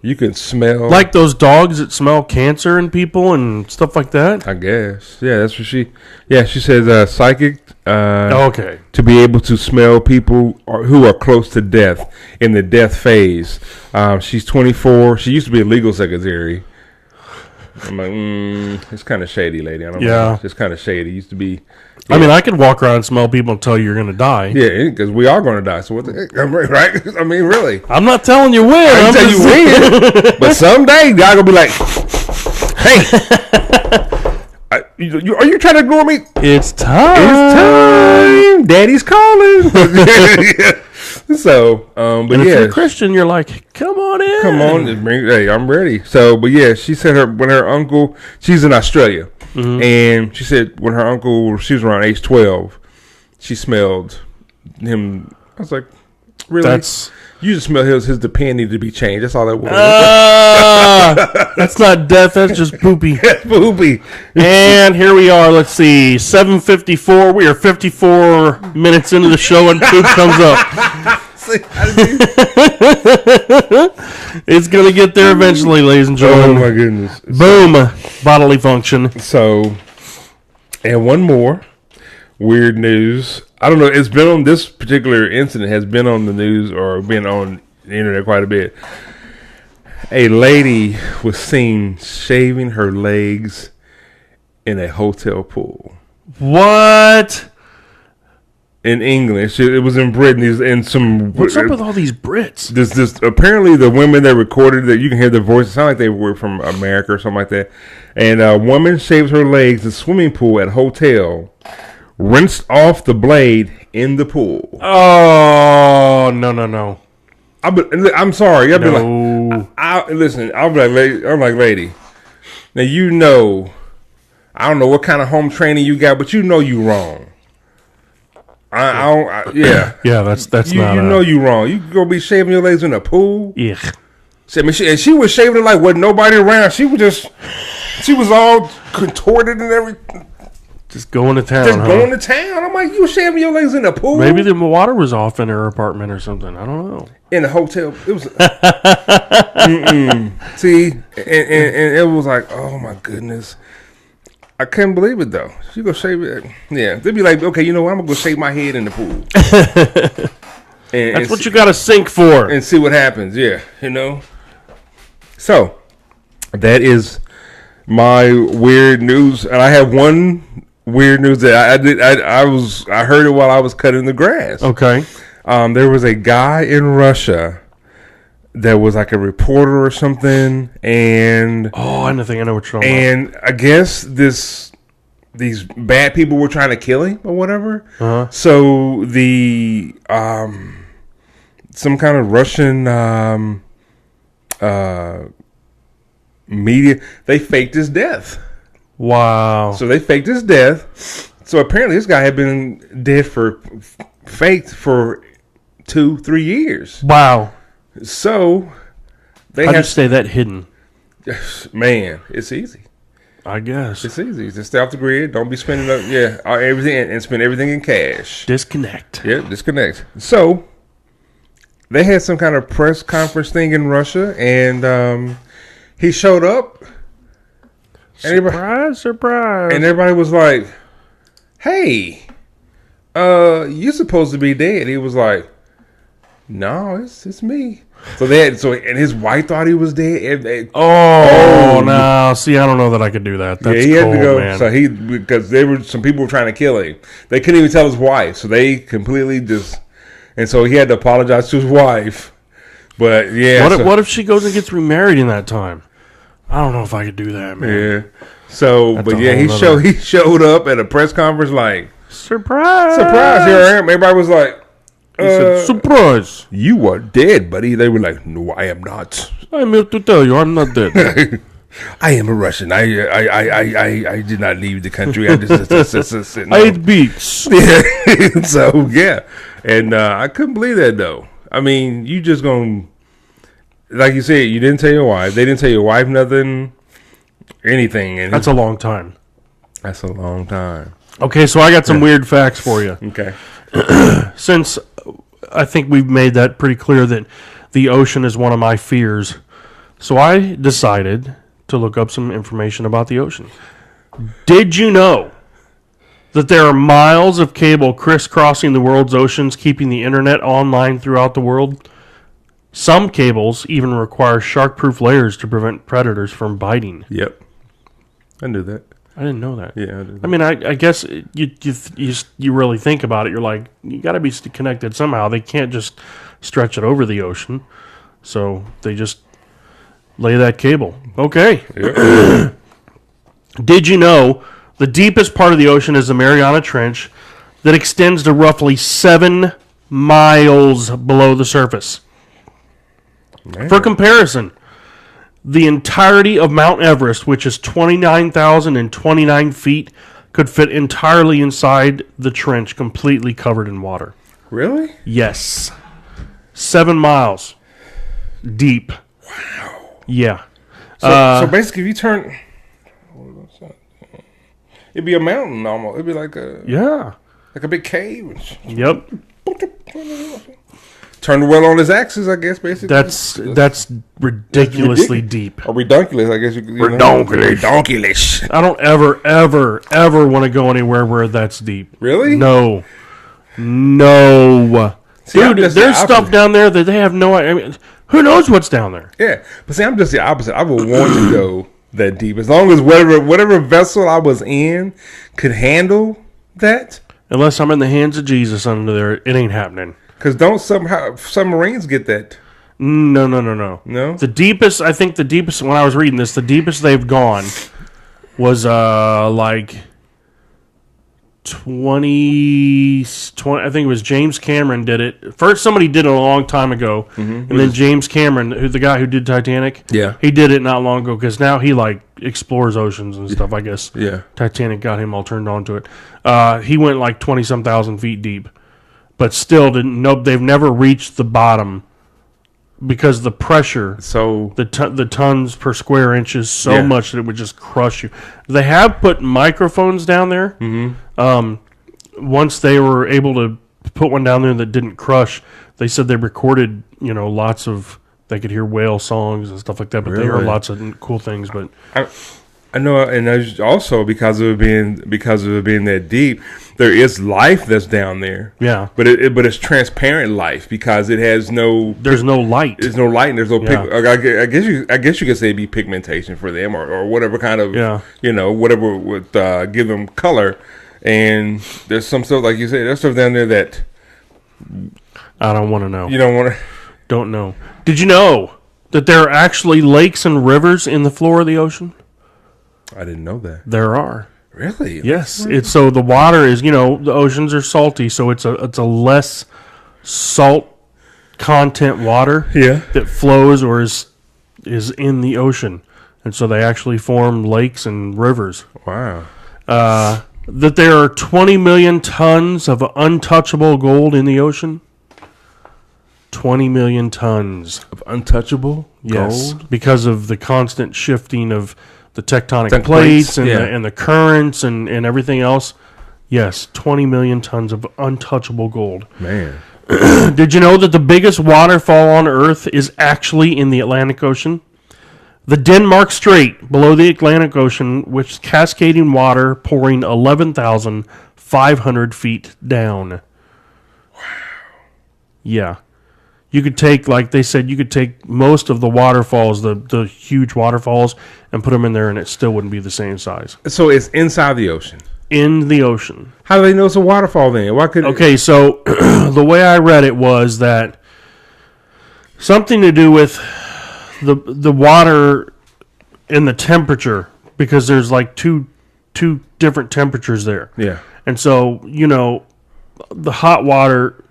You can smell like those dogs that smell cancer in people and stuff like that? I guess. Yeah, that's what she says psychic okay. To be able to smell people who are close to death in the death phase. She's 24. She used to be a legal secretary. I'm like, it's kind of shady, lady. I don't Yeah. know. It's kind of shady. It used to be. I mean, I could walk around and smell people and tell you're going to die. Yeah, because we are going to die. So what the heck? Right? I mean, really. I'm not telling you when. I I'm tell you just- when. But someday, y'all going to be like, hey, are you trying to ignore me? It's time. It's time. Daddy's calling. So, but and if yeah. you're a Christian, you're like, come on in. Come on, just bring. Hey, I'm ready. So, but yeah, she said when her uncle, she's in Australia, and she said when her uncle, she was around age 12, she smelled him. I was like, really? You just smell his the pen needed to be changed. That's all that was. That's not death. That's just poopy. Poopy. And here we are. Let's see, 7:54. We are 54 minutes into the show, and poop comes up. It's gonna get there eventually, ladies and gentlemen. Oh my goodness! Boom, bodily function. So, and one more weird news. I don't know. It's been on this particular incident has been on the news or been on the internet quite a bit. A lady was seen shaving her legs in a hotel pool. What? In English, it was in Britain. And some. What's up with all these Brits? This apparently the women that recorded that you can hear their voices sound like they were from America or something like that. And a woman shaves her legs in a swimming pool at a hotel. Rinsed off the blade in the pool. Oh no! I'm sorry. I'll be No. like, listen. I'll be like, lady. Now you know, I don't know what kind of home training you got, but you know you wrong. Yeah. Yeah, that's You not. know you wrong. You gonna be shaving your legs in a pool? Yeah. And she was shaving it like with nobody around. She was all contorted and everything. Just going to town. Just huh? going to town. I'm like, you shaving your legs in a pool? Maybe the water was off in her apartment or something. I don't know. In a hotel. It was. See, and it was like, oh my goodness. I couldn't believe it though. She go shave it. Yeah, they'd be like, okay, you know what? I'm gonna go shave my head in the pool. That's what you got to sink for, and see what happens. Yeah, you know. So that is my weird news, and I have one weird news that I heard it while I was cutting the grass. Okay. There was a guy in Russia that was like a reporter or something, and I think I know what you're talking and I guess these bad people were trying to kill him or whatever. Uh-huh. So the some kind of Russian media, they faked his death. Wow. So they faked his death. So apparently this guy had been dead faked for 2-3 years. Wow. So they How'd you have stay that hidden? Man, it's easy. I guess It's easy. Just stay off the grid. Don't be spending everything and spend everything in cash. Disconnect. Yeah, disconnect. So they had some kind of press conference thing in Russia, and he showed up. Surprise! And everybody was like, "Hey, you're supposed to be dead." He was like, "No, it's me." So and his wife thought he was dead. No! See, I don't know that I could do that. That's he had cold, to go. man. So because some people were trying to kill him. They couldn't even tell his wife, so they completely and so he had to apologize to his wife. But yeah, what if she goes and gets remarried in that time? I don't know if I could do that, man. Yeah. So, That's but a yeah, he whole nother- showed up at a press conference like, surprise! Here I am. Everybody was like, He said, surprise! You are dead, buddy. They were like, no, I am not. I'm here to tell you, I'm not dead. I am a Russian. I did not leave the country. I just I ate beets. Yeah. So yeah, and I couldn't believe that though. I mean, you just gonna, like you said, you didn't tell your wife. They didn't tell your wife nothing, anything. And That's a long time. That's a long time. Okay, so I got some weird facts for you. Okay. Since I think we've made that pretty clear that the ocean is one of my fears, so I decided to look up some information about the ocean. Did you know that there are miles of cable crisscrossing the world's oceans, keeping the internet online throughout the world? Some cables even require shark-proof layers to prevent predators from biting. Yep. I knew that. I didn't know that. Yeah, I did. I mean, I guess you really think about it. You're like, you got to be connected somehow. They can't just stretch it over the ocean, so they just lay that cable. Okay. Yeah. Did you know the deepest part of the ocean is the Mariana Trench that extends to roughly 7 miles below the surface? Man. For comparison, the entirety of Mount Everest, which is 29,029 feet, could fit entirely inside the trench, completely covered in water. Really? Yes. 7 miles deep. Wow. Yeah. So basically, if you turn, it'd be a mountain almost. It'd be like a big cave. Yep. Turn the well on his axis, I guess. Basically, that's ridiculously deep. Or redonkulous, I guess. Redonkulous. I don't ever want to go anywhere where that's deep. Really? No. See, Dude, there's stuff down there that they have no idea. I mean, who knows what's down there? Yeah, but see, I'm just the opposite. I would want to go that deep as long as whatever vessel I was in could handle that. Unless I'm in the hands of Jesus under there, it ain't happening. Because don't somehow submarines get that? No. No? The deepest, when I was reading this, the deepest they've gone was like 20, I think it was James Cameron did it. First, somebody did it a long time ago, and then James Cameron, the guy who did Titanic, he did it not long ago because now he like explores oceans and stuff. I guess Titanic got him all turned on to it. He went like 20-some thousand feet deep, but still didn't. Nope, they've never reached the bottom because the pressure, the tons per square inch is so much that it would just crush you. They have put microphones down there. Once they were able to put one down there that didn't crush, they said they recorded, lots of, they could hear whale songs and stuff like that, but they heard lots of cool things. But I know, and also because of it being that deep, there is life that's down there. Yeah, but it's transparent life because it has no. There's no light. There's no light, and there's no. I guess you could say it'd be pigmentation for them, or whatever kind of. Whatever would give them color. And there's some stuff, like you said, there's stuff down there that I don't want to know. You don't want to. Don't know. Did you know that there are actually lakes and rivers in the floor of the ocean? I didn't know that. There are. Really? Yes. It's so the water is, the oceans are salty, so it's a less salt content water that flows or is in the ocean. And so they actually form lakes and rivers. Wow. That there are 20 million tons of untouchable gold in the ocean. 20 million tons of untouchable gold? Because of the constant shifting of the tectonic plates and the currents and everything else. Yes, 20 million tons of untouchable gold. Man. Did you know that the biggest waterfall on Earth is actually in the Atlantic Ocean? The Denmark Strait below the Atlantic Ocean, with cascading water pouring 11,500 feet down. Wow. Yeah. You could take, like they said, most of the waterfalls, the huge waterfalls, and put them in there, and it still wouldn't be the same size. So it's inside the ocean? In the ocean. How do they know it's a waterfall then? Why could Okay, so the way I read it was that something to do with the water and the temperature, because there's like two different temperatures there. Yeah. And so, the hot water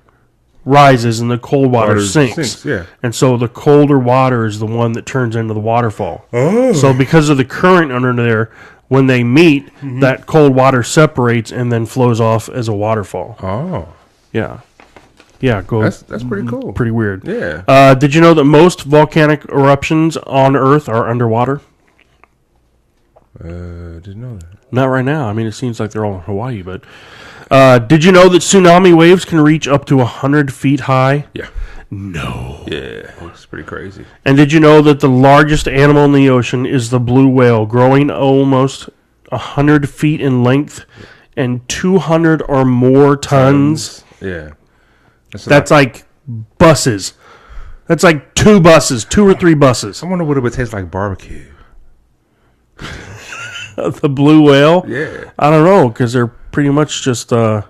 rises and the cold water sinks. Yeah. And so the colder water is the one that turns into the waterfall. Oh. So because of the current under there, when they meet, that cold water separates and then flows off as a waterfall. Oh. Yeah. Yeah, That's pretty cool. Pretty weird. Yeah. Did you know that most volcanic eruptions on Earth are underwater? Didn't know that. Not right now. I mean, it seems like they're all in Hawaii, but did you know that tsunami waves can reach up to 100 feet high? Yeah. No. Yeah, it's pretty crazy. And did you know that the largest animal in the ocean is the blue whale, growing almost 100 feet in length and 200 or more tons? Yeah. That's like buses. That's like 2 or 3 buses. I wonder what it would taste like barbecue. The blue whale? Yeah. I don't know, because they're pretty much just... Fat?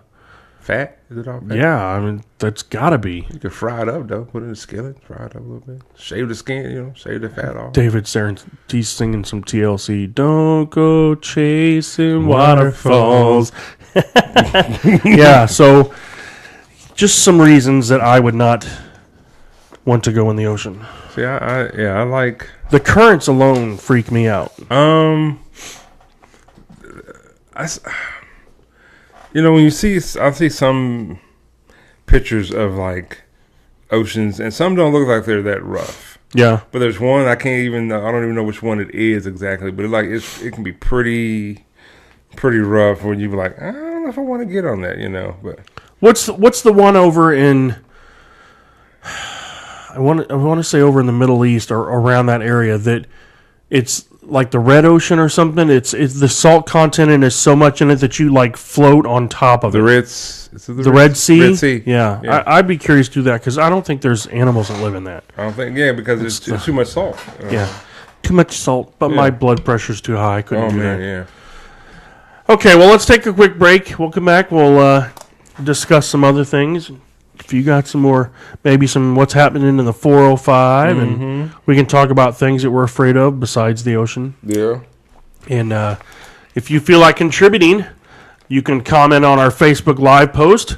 Is it all fat? Yeah, I mean, that's gotta be. You can fry it up, though. Put it in a skillet, fry it up a little bit. Shave the skin, shave the fat off. David's there, he's singing some TLC. Don't go chasing waterfalls. Yeah, so just some reasons that I would not want to go in the ocean. See, I like... The currents alone freak me out. When I see some pictures of like oceans, and some don't look like they're that rough. Yeah. But there's one I don't even know which one it is exactly, but it can be pretty rough when you be like, I don't know if I want to get on that, But what's the one over in? I want to say over in the Middle East or around that area that it's like the Red Ocean or something. It's the salt content and there's so much in it that you like float on top of it. The Red Sea. Red Sea. Yeah. I'd be curious to do that because I don't think there's animals that live in that. I don't think because it's too much salt. Yeah, too much salt. But my blood pressure's too high. I couldn't do that. Yeah. Okay, well let's take a quick break. We'll come back. We'll discuss some other things. If you got some more, maybe some what's happening in the 405, and we can talk about things that we're afraid of besides the ocean. Yeah. And if you feel like contributing, you can comment on our Facebook Live post,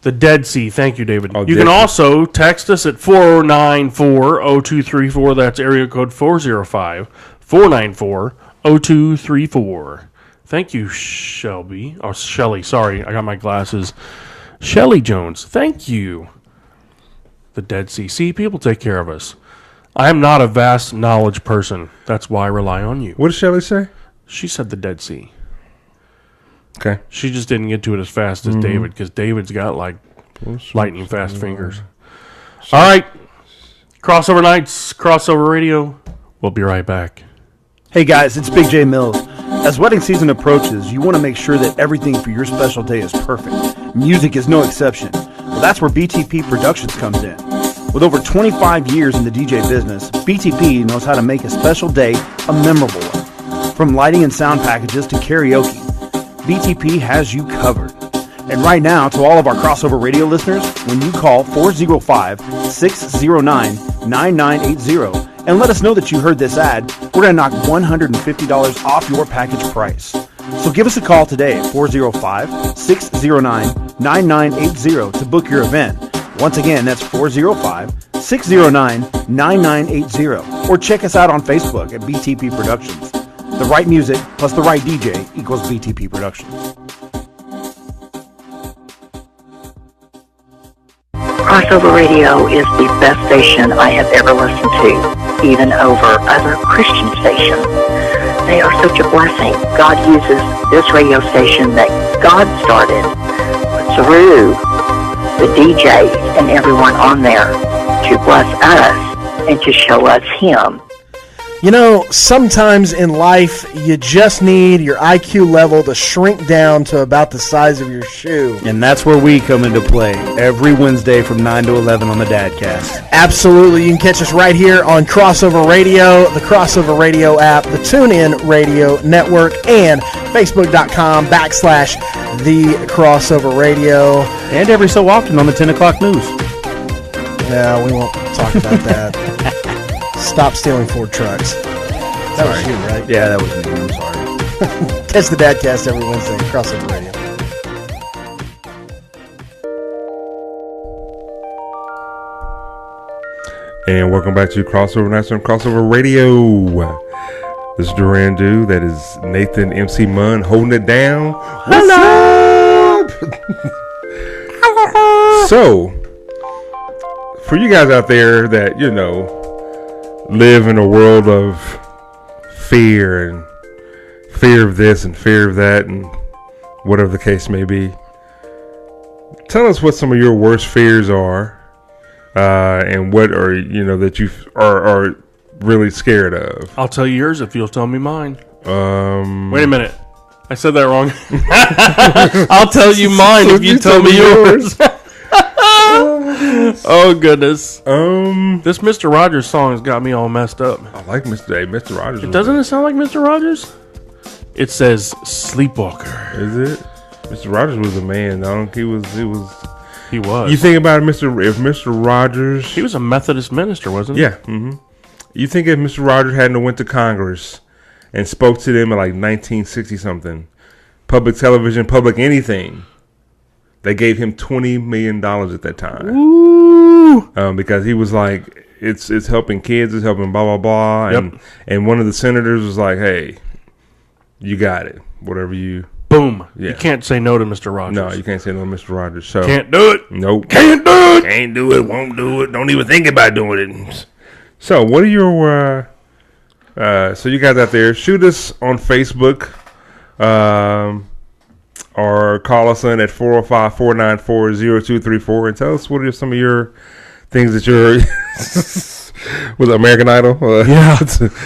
The Dead Sea. Thank you, David. You can also text us at 494-0234. That's area code 405-494-0234. Thank you, Shelby. Or Shelly, sorry. I got my glasses. Shelly Jones, thank you. The Dead Sea. See, people take care of us. I am not a vast knowledge person. That's why I rely on you. What did Shelly say? She said the Dead Sea. Okay. She just didn't get to it as fast as David, because David's got like lightning fast fingers. All right. Crossover Nights, Crossover Radio. We'll be right back. Hey guys, it's Big J Mills. As wedding season approaches, you want to make sure that everything for your special day is perfect. Music is no exception. Well, that's where BTP Productions comes in. With over 25 years in the DJ business, BTP knows how to make a special day a memorable one. From lighting and sound packages to karaoke, BTP has you covered. And right now, to all of our Crossover Radio listeners, when you call 405-609-9980 and let us know that you heard this ad, we're going to knock $150 off your package price. So give us a call today at 405-609-9980 to book your event. Once again, that's 405-609-9980. Or check us out on Facebook at BTP Productions. The right music plus the right DJ equals BTP Productions. Crossover Radio is the best station I have ever listened to, even over other Christian stations. They are such a blessing. God uses this radio station that God started through the DJs and everyone on there to bless us and to show us Him. Sometimes in life, you just need your IQ level to shrink down to about the size of your shoe. And that's where we come into play every Wednesday from 9 to 11 on the Dadcast. Absolutely. You can catch us right here on Crossover Radio, the Crossover Radio app, the TuneIn Radio Network, and Facebook.com/The Crossover Radio. And every so often on the 10 o'clock news. No, we won't talk about that. Stop stealing Ford trucks. That was you, right? Yeah, that was me. I'm sorry. Catch the Dadcast every Wednesday, Crossover Radio. And welcome back to Crossover Nights on Crossover Radio. This is Duran Du. That is Nathan MC Munn holding it down. What's up? So, for you guys out there that, live in a world of fear and fear of this and fear of that and whatever the case may be, tell us what some of your worst fears are. And what are that you are really scared of? I'll tell you yours if you'll tell me mine. Wait a minute, I said that wrong. I'll tell you mine if you tell me yours. Oh goodness. This Mr. Rogers song has got me all messed up. I like Mr. Rogers. Doesn't it sound like Mr. Rogers? It says Sleepwalker. Is it? Mr. Rogers was a man, though. He was. He was. You think about if Mr. Rogers... He was a Methodist minister, wasn't he? Yeah. Mm-hmm. You think if Mr. Rogers hadn't went to Congress and spoke to them in like 1960-something, public television, public anything, they gave him $20 million at that time. Ooh. Because he was like, it's helping kids, it's helping blah, blah, blah. Yep. And one of the senators was like, hey, you got it. Whatever you... Boom. Yeah. You can't say no to Mr. Rogers. No, you can't say no to Mr. Rogers. So can't do it. Nope. Can't do it. Can't do it. Won't do it. Don't even think about doing it. So what are your... so you guys out there, shoot us on Facebook or call us in at 405-494-0234 and tell us what are some of your things that you're... with American Idol? Yeah.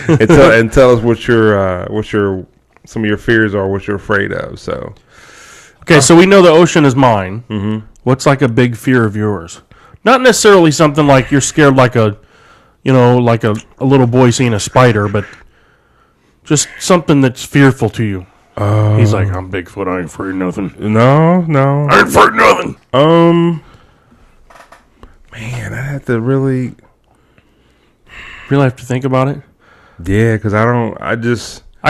and tell us what your some of your fears are, what you're afraid of. So, okay, so we know the ocean is mine. Mm-hmm. What's like a big fear of yours? Not necessarily something like you're scared like a little boy seeing a spider, but just something that's fearful to you. He's like, I'm Bigfoot. I ain't afraid of nothing. No. I ain't afraid of nothing. Man, I have to really have to think about it. Yeah, because I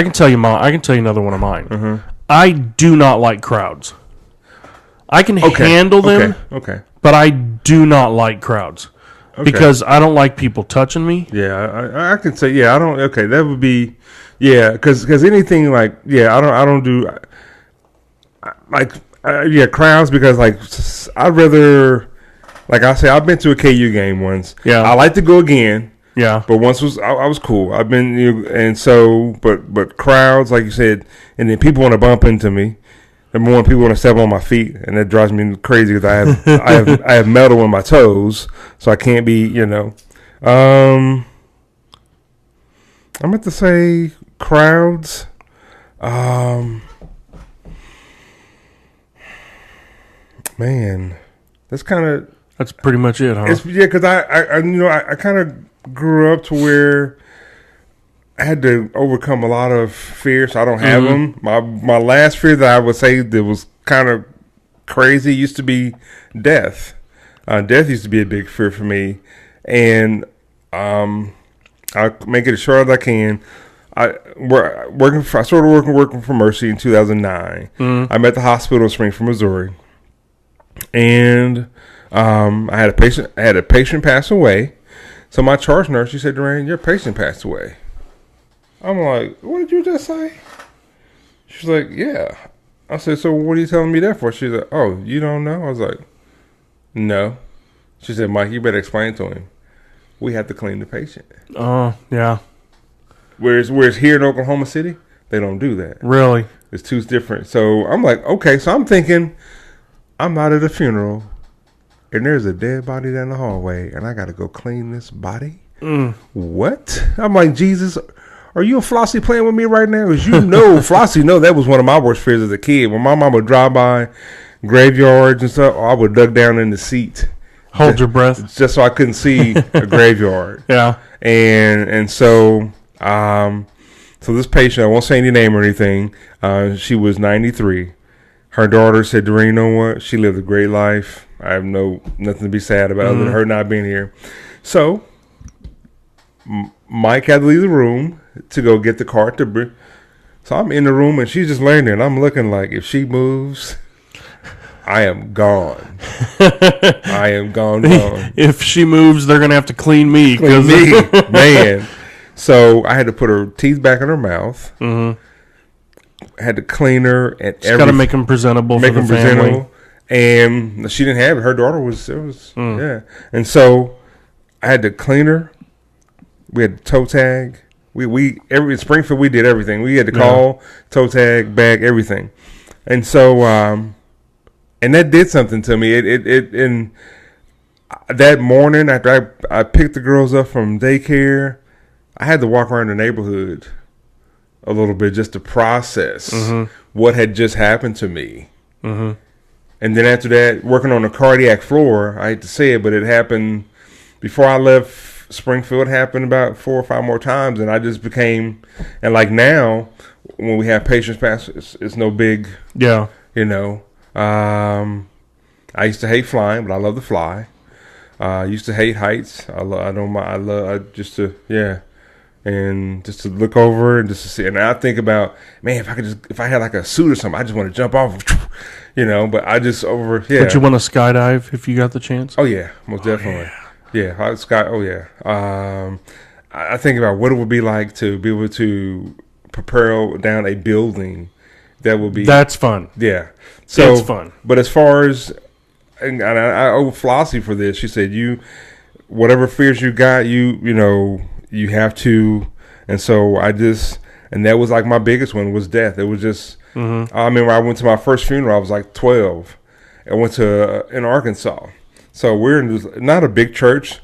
can tell you another one of mine. Mm-hmm. I do not like crowds. I can handle them. Okay. But I do not like crowds because I don't like people touching me. Yeah, I can say I don't. Okay, that would be because anything like I don't do crowds because I'd rather I say I've been to a KU game once. Yeah, I like to go again. Yeah, but once I was cool. I've been and so but crowds like you said, and then people want to bump into me. Number one, people want to step on my feet, and that drives me crazy because I have metal in my toes, so I can't be I'm about to say crowds. Man, that's pretty much it, huh? Because I kind of grew up to where I had to overcome a lot of fears. So I don't have them. My last fear that I would say that was kind of crazy used to be death. Death used to be a big fear for me, and I'll make it as short as I can. I started working for Mercy in 2009. I'm at the hospital in Springfield, Missouri, and I had a patient pass away. So my charge nurse, she said, "Dwayne, your patient passed away." I'm like, "What did you just say?" She's like, "Yeah." I said, "So what are you telling me that for?" She's like, "Oh, you don't know?" I was like, "No." She said, "Mike, you better explain to him. We have to clean the patient." Oh, yeah. Whereas here in Oklahoma City, they don't do that. Really? It's too different. So I'm like, okay. So I'm thinking, I'm out at a funeral, and there's a dead body down the hallway, and I got to go clean this body? What? I'm like, Jesus, are you and Flossie playing with me right now? Because Flossie that was one of my worst fears as a kid. When my mom would drive by graveyards and stuff, I would duck down in the seat. Hold your breath. Just so I couldn't see a graveyard. Yeah. And so this patient, I won't say any name or anything, she was 93. Her daughter said, "Doreen, you know what? She lived a great life. I have nothing to be sad about other than her not being here." So Mike had to leave the room to go get the cart to bring. So I'm in the room and she's just laying there, and I'm looking like, if she moves, I am gone. I am gone. If she moves, they're gonna have to clean me. Man. So I had to put her teeth back in her mouth. I had to clean her and just got to make them presentable for the family. And she didn't have it. Her daughter was yeah. And so I had to clean her. We had to toe tag. In Springfield we did everything. We had to call, toe tag, bag, everything. And so and that did something to me. It that morning after I picked the girls up from daycare, I had to walk around the neighborhood a little bit just to process what had just happened to me. And then after that, working on the cardiac floor, I hate to say it, but it happened before I left Springfield happened about 4 or 5 more times, and I just became, and like now, when we have patience pass, it's no big, yeah, you know. I used to hate flying, but I love to fly. I used to hate heights. And just to look over and just to see, and I think about, man, if I had like a suit or something, I just want to jump off, you know. But I just Would you want to skydive if you got the chance? Oh yeah, most definitely. Yeah, Oh yeah. I think about what it would be like to be able to propel down a building. That's fun. Yeah, so it's fun. But as far as, and I owe Flossie for this. She said, whatever fears you got, you know, you have to. And so and that was like my biggest one was death. It was just, I remember I went to my first funeral. I was like 12. I went to in Arkansas. So we're in this, not a big church.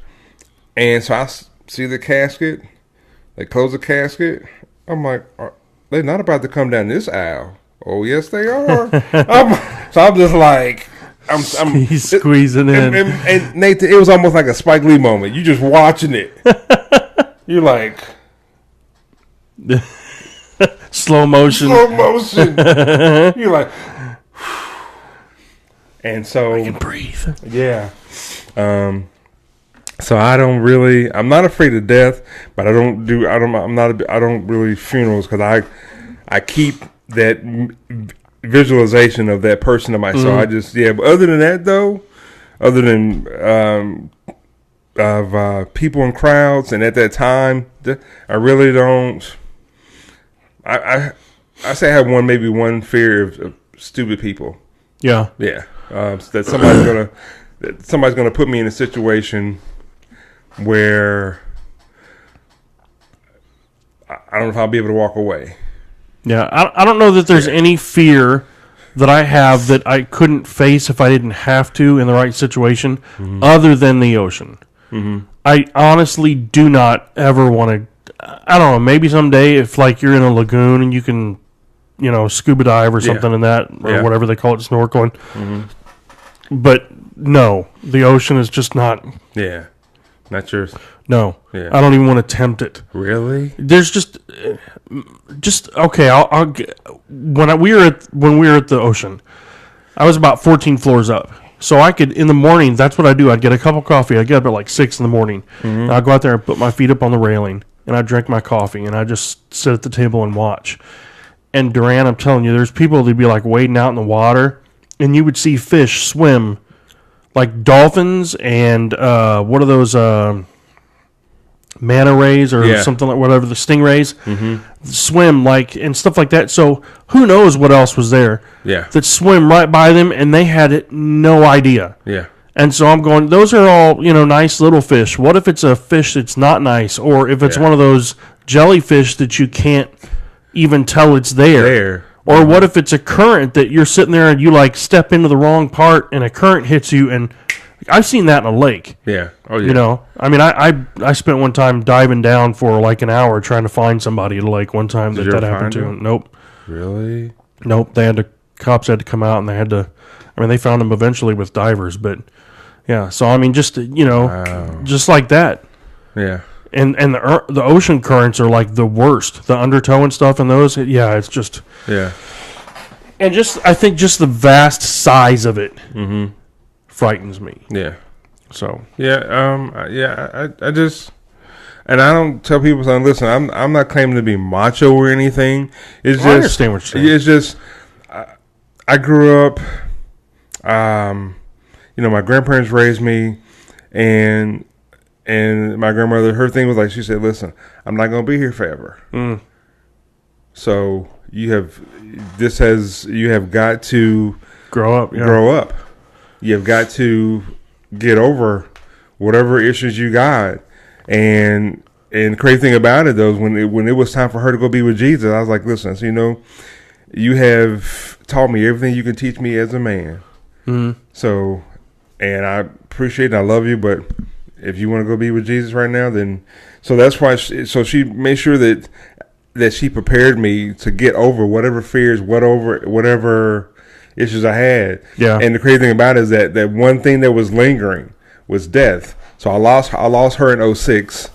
And so I see the casket. They close the casket. I'm like, they're not about to come down this aisle. Oh, yes, they are. So I'm just like, He's squeezing in. And Nathan, it was almost like a Spike Lee moment. You just watching it. You're like... Slow motion. You're like... And so... I can breathe. Yeah. So I'm not afraid of death, but I don't really funerals because I keep that visualization of that person in my soul. But other than that though, other than people in crowds, and at that time, I really don't. I say I have maybe one fear of stupid people. Yeah. That somebody's gonna put me in a situation where I don't know if I'll be able to walk away. Yeah, I don't know that there's any fear that I have that I couldn't face if I didn't have to in the right situation, other than the ocean. I honestly do not ever want to. I don't know. Maybe someday, if like you're in a lagoon and you can, you know, scuba dive or something in that, or whatever they call it, snorkeling. But no, the ocean is just not. Yeah, not yours. No, yeah. I don't even want to tempt it. Really? There's just okay. When we were at the ocean, I was about 14 floors up, so I could in the morning. That's what I do. I'd get a cup of coffee. I'd get up at like 6 in the morning. And I'd go out there and put my feet up on the railing, and I'd drink my coffee, and I'd just sit at the table and watch. And Duran, I'm telling you, there's people that'd be like wading out in the water, and you would see fish swim, like dolphins and what are those? Manta rays or something like whatever, the stingrays swim like and stuff like that. So who knows what else was there that swim right by them, and they had no idea. And so I'm going, those are all, you know, nice little fish. What if it's a fish that's not nice, or if it's one of those jellyfish that you can't even tell it's there? Or what if it's a current that you're sitting there and you like step into the wrong part and a current hits you? And I've seen that in a lake. Yeah. Oh, yeah. You know, I mean, I spent one time diving down for like an hour trying to find somebody at a lake one time that happened to. Nope. Really? Nope. Cops had to come out and they had to, I mean, they found them eventually with divers, but yeah. So, I mean, just, you know, just like that. Yeah. And the ocean currents are like the worst. The undertow and stuff and those, it's just. Yeah. And I think just the vast size of it. Frightens me. Yeah. So. Yeah. I just, and I don't tell people something. Listen, I'm not claiming to be macho or anything. It's I understand what you're saying. It's just, I grew up. You know, my grandparents raised me, and my grandmother, her thing was like, she said, "Listen, I'm not going to be here forever. So you have got to grow up. You have got to get over whatever issues you got." And the crazy thing about it, though, is when it was time for her to go be with Jesus, I was like, "Listen, so, you know, you have taught me everything you can teach me as a man. So, and I appreciate it. I love you, but if you want to go be with Jesus right now, then..." So that's why. She made sure that she prepared me to get over whatever fears, whatever issues I had. Yeah. And the crazy thing about it is that one thing that was lingering was death. So I lost her in 06.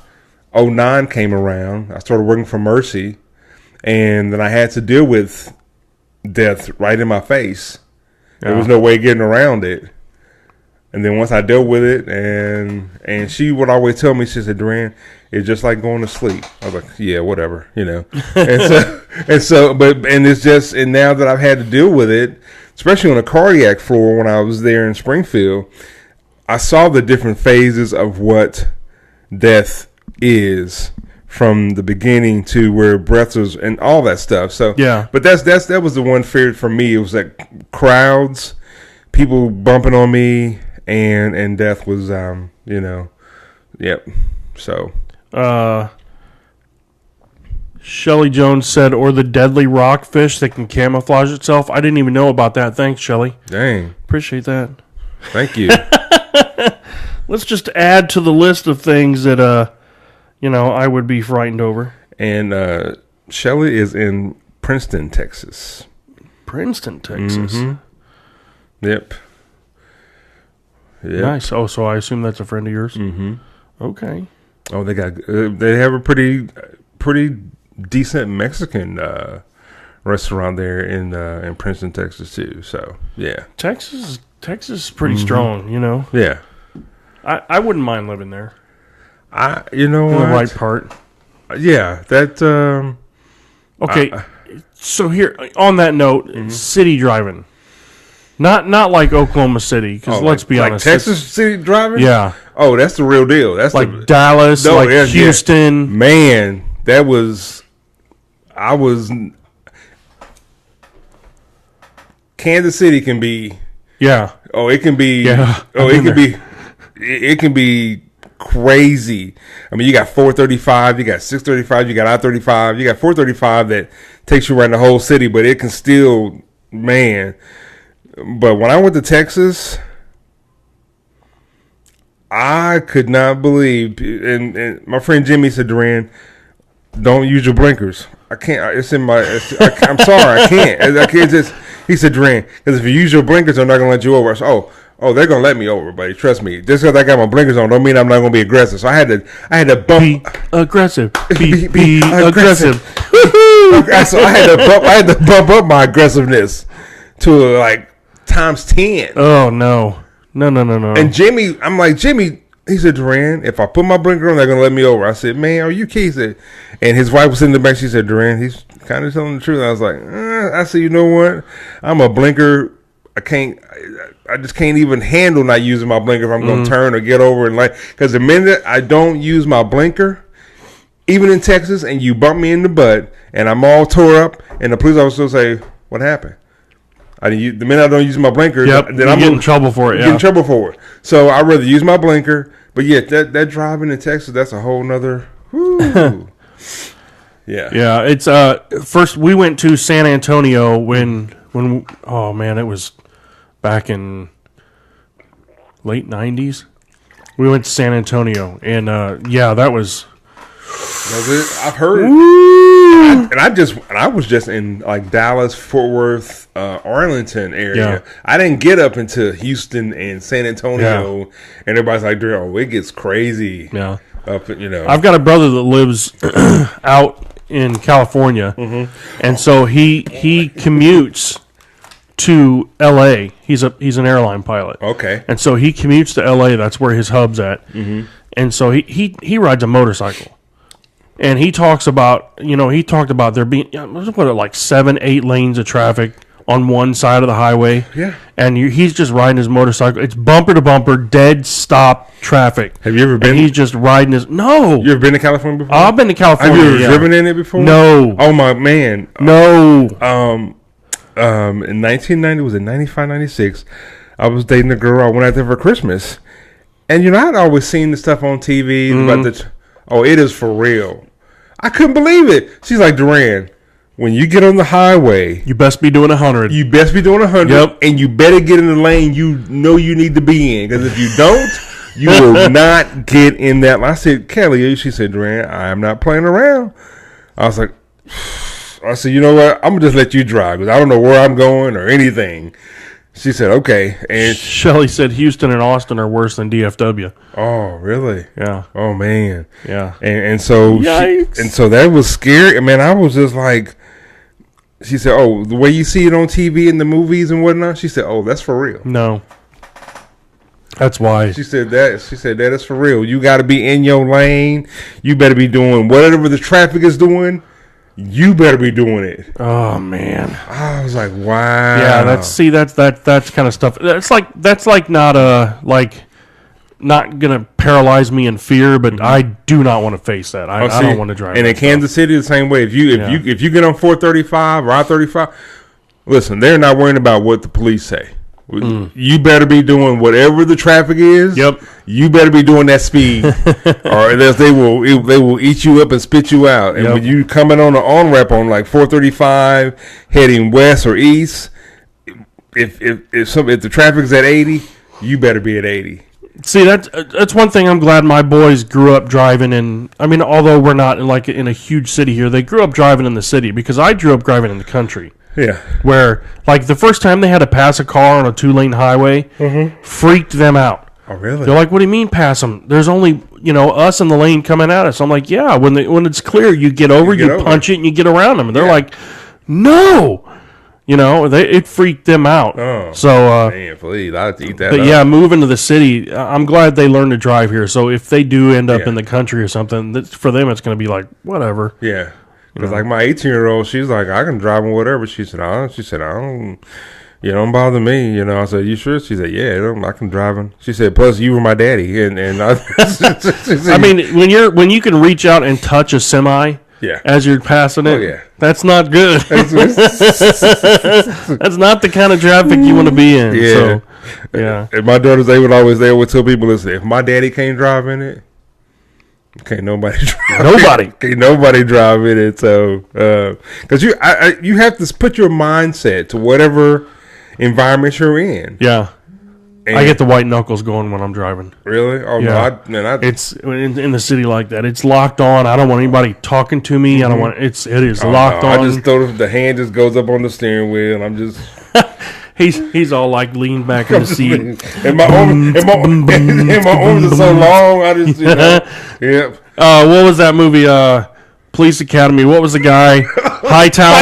09 came around. I started working for Mercy, and then I had to deal with death right in my face. There was no way getting around it. And then once I dealt with it, and she would always tell me, she said, Duran, it's just like going to sleep. I was like, yeah, whatever, you know. and now that I've had to deal with it, especially on the cardiac floor when I was there in Springfield, I saw the different phases of what death is from the beginning to where breath was and all that stuff. So yeah, but that was the one fear for me. It was like crowds, people bumping on me, and death was you know, yep. So Shelly Jones said, or the deadly rockfish that can camouflage itself. I didn't even know about that. Thanks, Shelly. Dang, appreciate that. Thank you. Let's just add to the list of things that you know, I would be frightened over. And Shelly is in Princeton, Texas. Princeton, Texas. Mm-hmm. Yep. Nice. Oh, so I assume that's a friend of yours? Mm-hmm. Okay. Oh, they have a pretty decent Mexican restaurant there in Princeton, Texas too. So yeah, Texas is pretty strong. You know. Yeah. I wouldn't mind living there. You know in what? the right part. Yeah, that. Okay, so here on that note, city driving, not like Oklahoma City, because let's be honest, like Texas city driving. Yeah. Oh, that's the real deal. That's like Dallas, Houston. Yeah. Man, that was. Kansas City can be. Yeah. Oh, it can be. Yeah. Oh, it can be. It can be crazy. I mean, you got 435, you got 635, you got I-35, you got 435 that takes you around the whole city, but it can still, man. But when I went to Texas, I could not believe, and my friend Jimmy said, Duran, don't use your blinkers. I can't. It's in my. I'm sorry, I can't. I can't just. He said, Duran, because if you use your blinkers, they're not gonna let you over. I said, Oh, they're gonna let me over, buddy. Trust me. Just because I got my blinkers on, don't mean I'm not gonna be aggressive. So I had to bump. Be aggressive. Be aggressive. So I had to bump up my aggressiveness to like times 10. Oh no. And Jimmy, I'm like, Jimmy. He said, Duran, if I put my blinker on, they're gonna let me over. I said, man, are you kidding? He said, and his wife was in the back. She said, Duran, he's kind of telling the truth. I was like, I said, you know what? I'm a blinker. I just can't even handle not using my blinker if I'm going to turn or get over and like, because the minute I don't use my blinker, even in Texas, and you bump me in the butt and I'm all tore up, and the police officer will say, what happened? The minute I don't use my blinker, then I'm getting in trouble for it. Get in trouble for it. So I'd rather use my blinker. But yeah, that driving in Texas, that's a whole nother. Yeah. It's first we went to San Antonio when oh man, it was back in late 90s. We went to San Antonio, and that was. I've heard, I was just in like Dallas, Fort Worth, Arlington area. Yeah. I didn't get up into Houston and San Antonio, and everybody's like, "Oh, it gets crazy." Yeah, up, you know. I've got a brother that lives out in California, and so he commutes to L.A. He's an airline pilot. Okay, and so he commutes to L.A. That's where his hub's at, and so he rides a motorcycle. And he talked about there being, let's put it like 7-8 lanes of traffic on one side of the highway. Yeah. And he's just riding his motorcycle. It's bumper to bumper, dead stop traffic. Have you ever been? And he's just riding his. No. You ever been to California before? I've been to California. Have you ever driven in it before? No. Oh my man. No. In 1990, was it 95, 96? I was dating a girl. I went out there for Christmas, and I'd always seen the stuff on TV about the. Oh, it is for real. I couldn't believe it. She's like, Duran, when you get on the highway, you best be doing 100. You best be doing 100. Yep. And you better get in the lane you know you need to be in. Because if you don't, you will not get in that line. I said, Kelly, she said, Duran, I am not playing around. I was like, I said, you know what? I'm going to just let you drive because I don't know where I'm going or anything. She said, okay. And Shelly said Houston and Austin are worse than DFW. oh, really? Yeah. Oh, man. Yeah. And so Yikes. that was scary. I mean, I was just like, she said, oh, the way you see it on TV in the movies and whatnot. She said, oh, that's for real. No. That's why. She said that is for real. You got to be in your lane. You better be doing whatever the traffic is doing. You better be doing it. Oh man. I was like, wow. Yeah, that's kind of stuff. That's like not gonna paralyze me in fear, but I do not want to face that. I don't want to drive. And in Kansas City, the same way. If you get on 435 or I-35, listen, they're not worrying about what the police say. You better be doing whatever the traffic is. Yep. You better be doing that speed, or else they will eat you up and spit you out. And when you coming on the on-ramp on like 435 heading west or east, if the traffic's at 80, you better be at 80. See, that's one thing I'm glad my boys grew up driving in. I mean, although we're not in a huge city here, they grew up driving in the city because I grew up driving in the country. Yeah. Where, like, the first time they had to pass a car on a 2-lane highway, freaked them out. Oh, really? They're like, what do you mean pass them? There's only, us in the lane coming at us. I'm like, yeah, when it's clear, you get over, you punch it, and you get around them. And they're like, no. It freaked them out. Oh, so, man, please, I'd eat that but up. yeah, moving to the city, I'm glad they learned to drive here. So if they do end up in the country or something, for them, it's going to be like, whatever. Yeah. Because like my 18-year-old, she's like, I can drive and whatever. She said, I don't, don't bother me. I said, you sure? She said, yeah, I can drive. She said, plus you were my daddy. And I, I mean, when you can reach out and touch a semi as you're passing it, that's not good. That's not the kind of traffic you want to be in. Yeah. So, yeah. And my daughters, they would always tell people, listen, if my daddy can't drive in it, can't nobody drive in it. So, because you have to put your mindset to whatever environment you're in. Yeah, and I get the white knuckles going when I'm driving. Really? Oh yeah. No, it's in the city like that. It's locked on. I don't want anybody talking to me. I don't want it is locked on. I just throw the hand just goes up on the steering wheel, and I'm just. He's all like leaned back in the seat. And my arms are so long. I just yep. What was that movie? Police Academy. What was the guy? Hightower.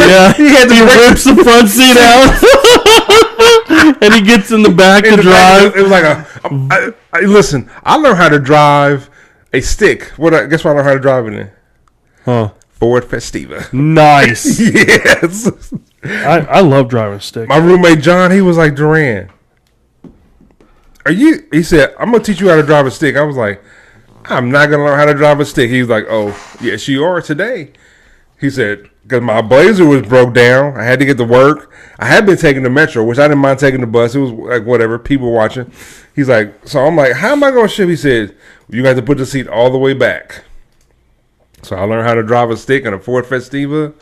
Yeah, he rips the front seat out, and he gets in the back to drive. It was like listen. I learned how to drive a stick. Guess what I learned how to drive in it? Huh? Ford Festiva. Nice. Yes. I love driving a stick. My roommate John, he was like, Duran, he said, I'm going to teach you how to drive a stick. I was like, I'm not going to learn how to drive a stick. He was like, oh, yes, you are today. He said, because my Blazer was broke down. I had to get to work. I had been taking the Metro, which I didn't mind taking the bus. It was like whatever, people watching. He's like, so I'm like, how am I going to shift? He said, you got to put the seat all the way back. So I learned how to drive a stick on a Ford Festiva,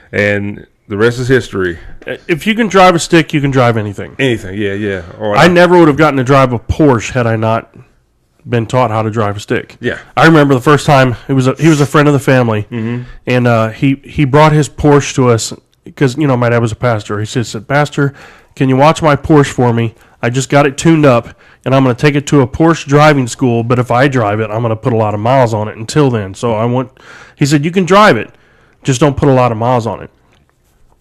and the rest is history. If you can drive a stick, you can drive anything. Anything, yeah. I never would have gotten to drive a Porsche had I not been taught how to drive a stick. Yeah. I remember the first time he was a friend of the family, and he brought his Porsche to us because my dad was a pastor. He said, Pastor, can you watch my Porsche for me? I just got it tuned up, and I'm going to take it to a Porsche driving school, but if I drive it, I'm going to put a lot of miles on it until then. So he said, you can drive it, just don't put a lot of miles on it.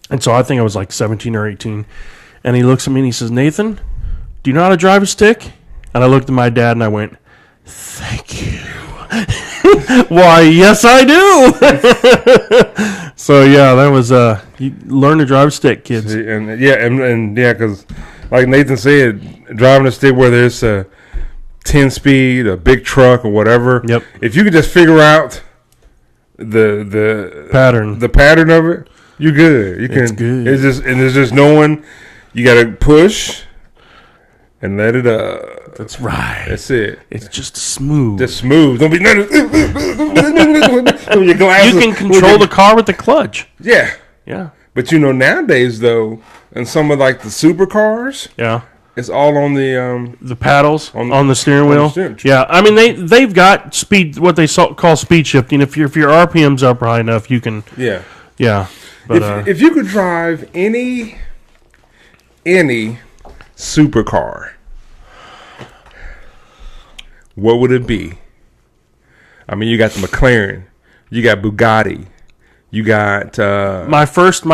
And so I think I was like 17 or 18, and he looks at me and he says, Nathan, do you know how to drive a stick? And I looked at my dad and I went, thank you. Why, yes, I do. So, yeah, that was, you learn to drive a stick, kids. And because like Nathan said, driving a stick, whether it's a 10-speed, a big truck, or whatever. Yep. If you can just figure out the pattern of it, you're good. It's good. It's just knowing you got to push and let it up. That's right. That's it. It's just smooth. Just smooth. Don't be your glasses. You can control the car with the clutch. Yeah. Yeah. But nowadays though, in some of like the supercars, it's all on the paddles on the steering wheel. Yeah, I mean they've got speed, what they call speed shifting. If your RPMs up high enough, you can. Yeah. Yeah. But if you could drive any supercar, what would it be? I mean, you got the McLaren, you got Bugatti, you got my first.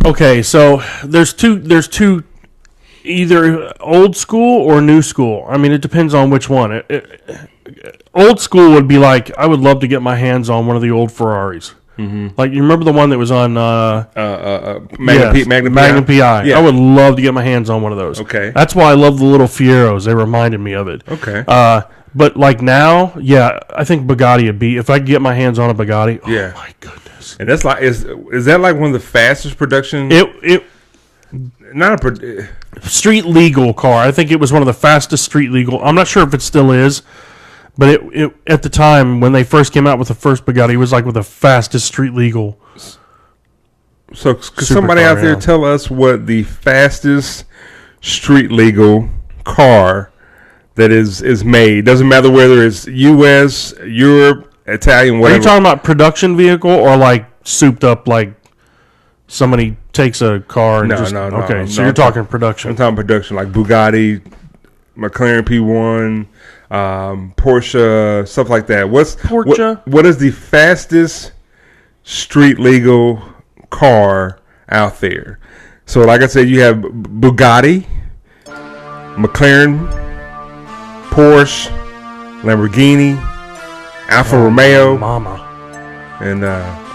Okay, so there's two, either old school or new school. I mean, it depends on which one. Old school would be like, I would love to get my hands on one of the old Ferraris. Mm-hmm. Like, you remember the one that was on Magnum PI? Yeah. I would love to get my hands on one of those. Okay. That's why I love the little Fieros. They reminded me of it. Okay. But like now, yeah, I think Bugatti would be, if I could get my hands on a Bugatti. Yeah. Oh my goodness. And that's like, is that like one of the fastest production? Not a street legal car. I think it was one of the fastest street legal. I'm not sure if it still is, but it at the time when they first came out with the first Bugatti, it was like with the fastest street legal. So could somebody out there tell us what the fastest street legal car that is made? Doesn't matter whether it's U.S., Europe, Italian, whatever. Are you talking about production vehicle or like souped up, like somebody takes a car and No. Okay, so you're talking production. I'm talking production, like Bugatti, McLaren P1, Porsche, stuff like that. What is the fastest street legal car out there? So like I said, you have Bugatti, McLaren, Porsche, Lamborghini, Alfa Romeo, and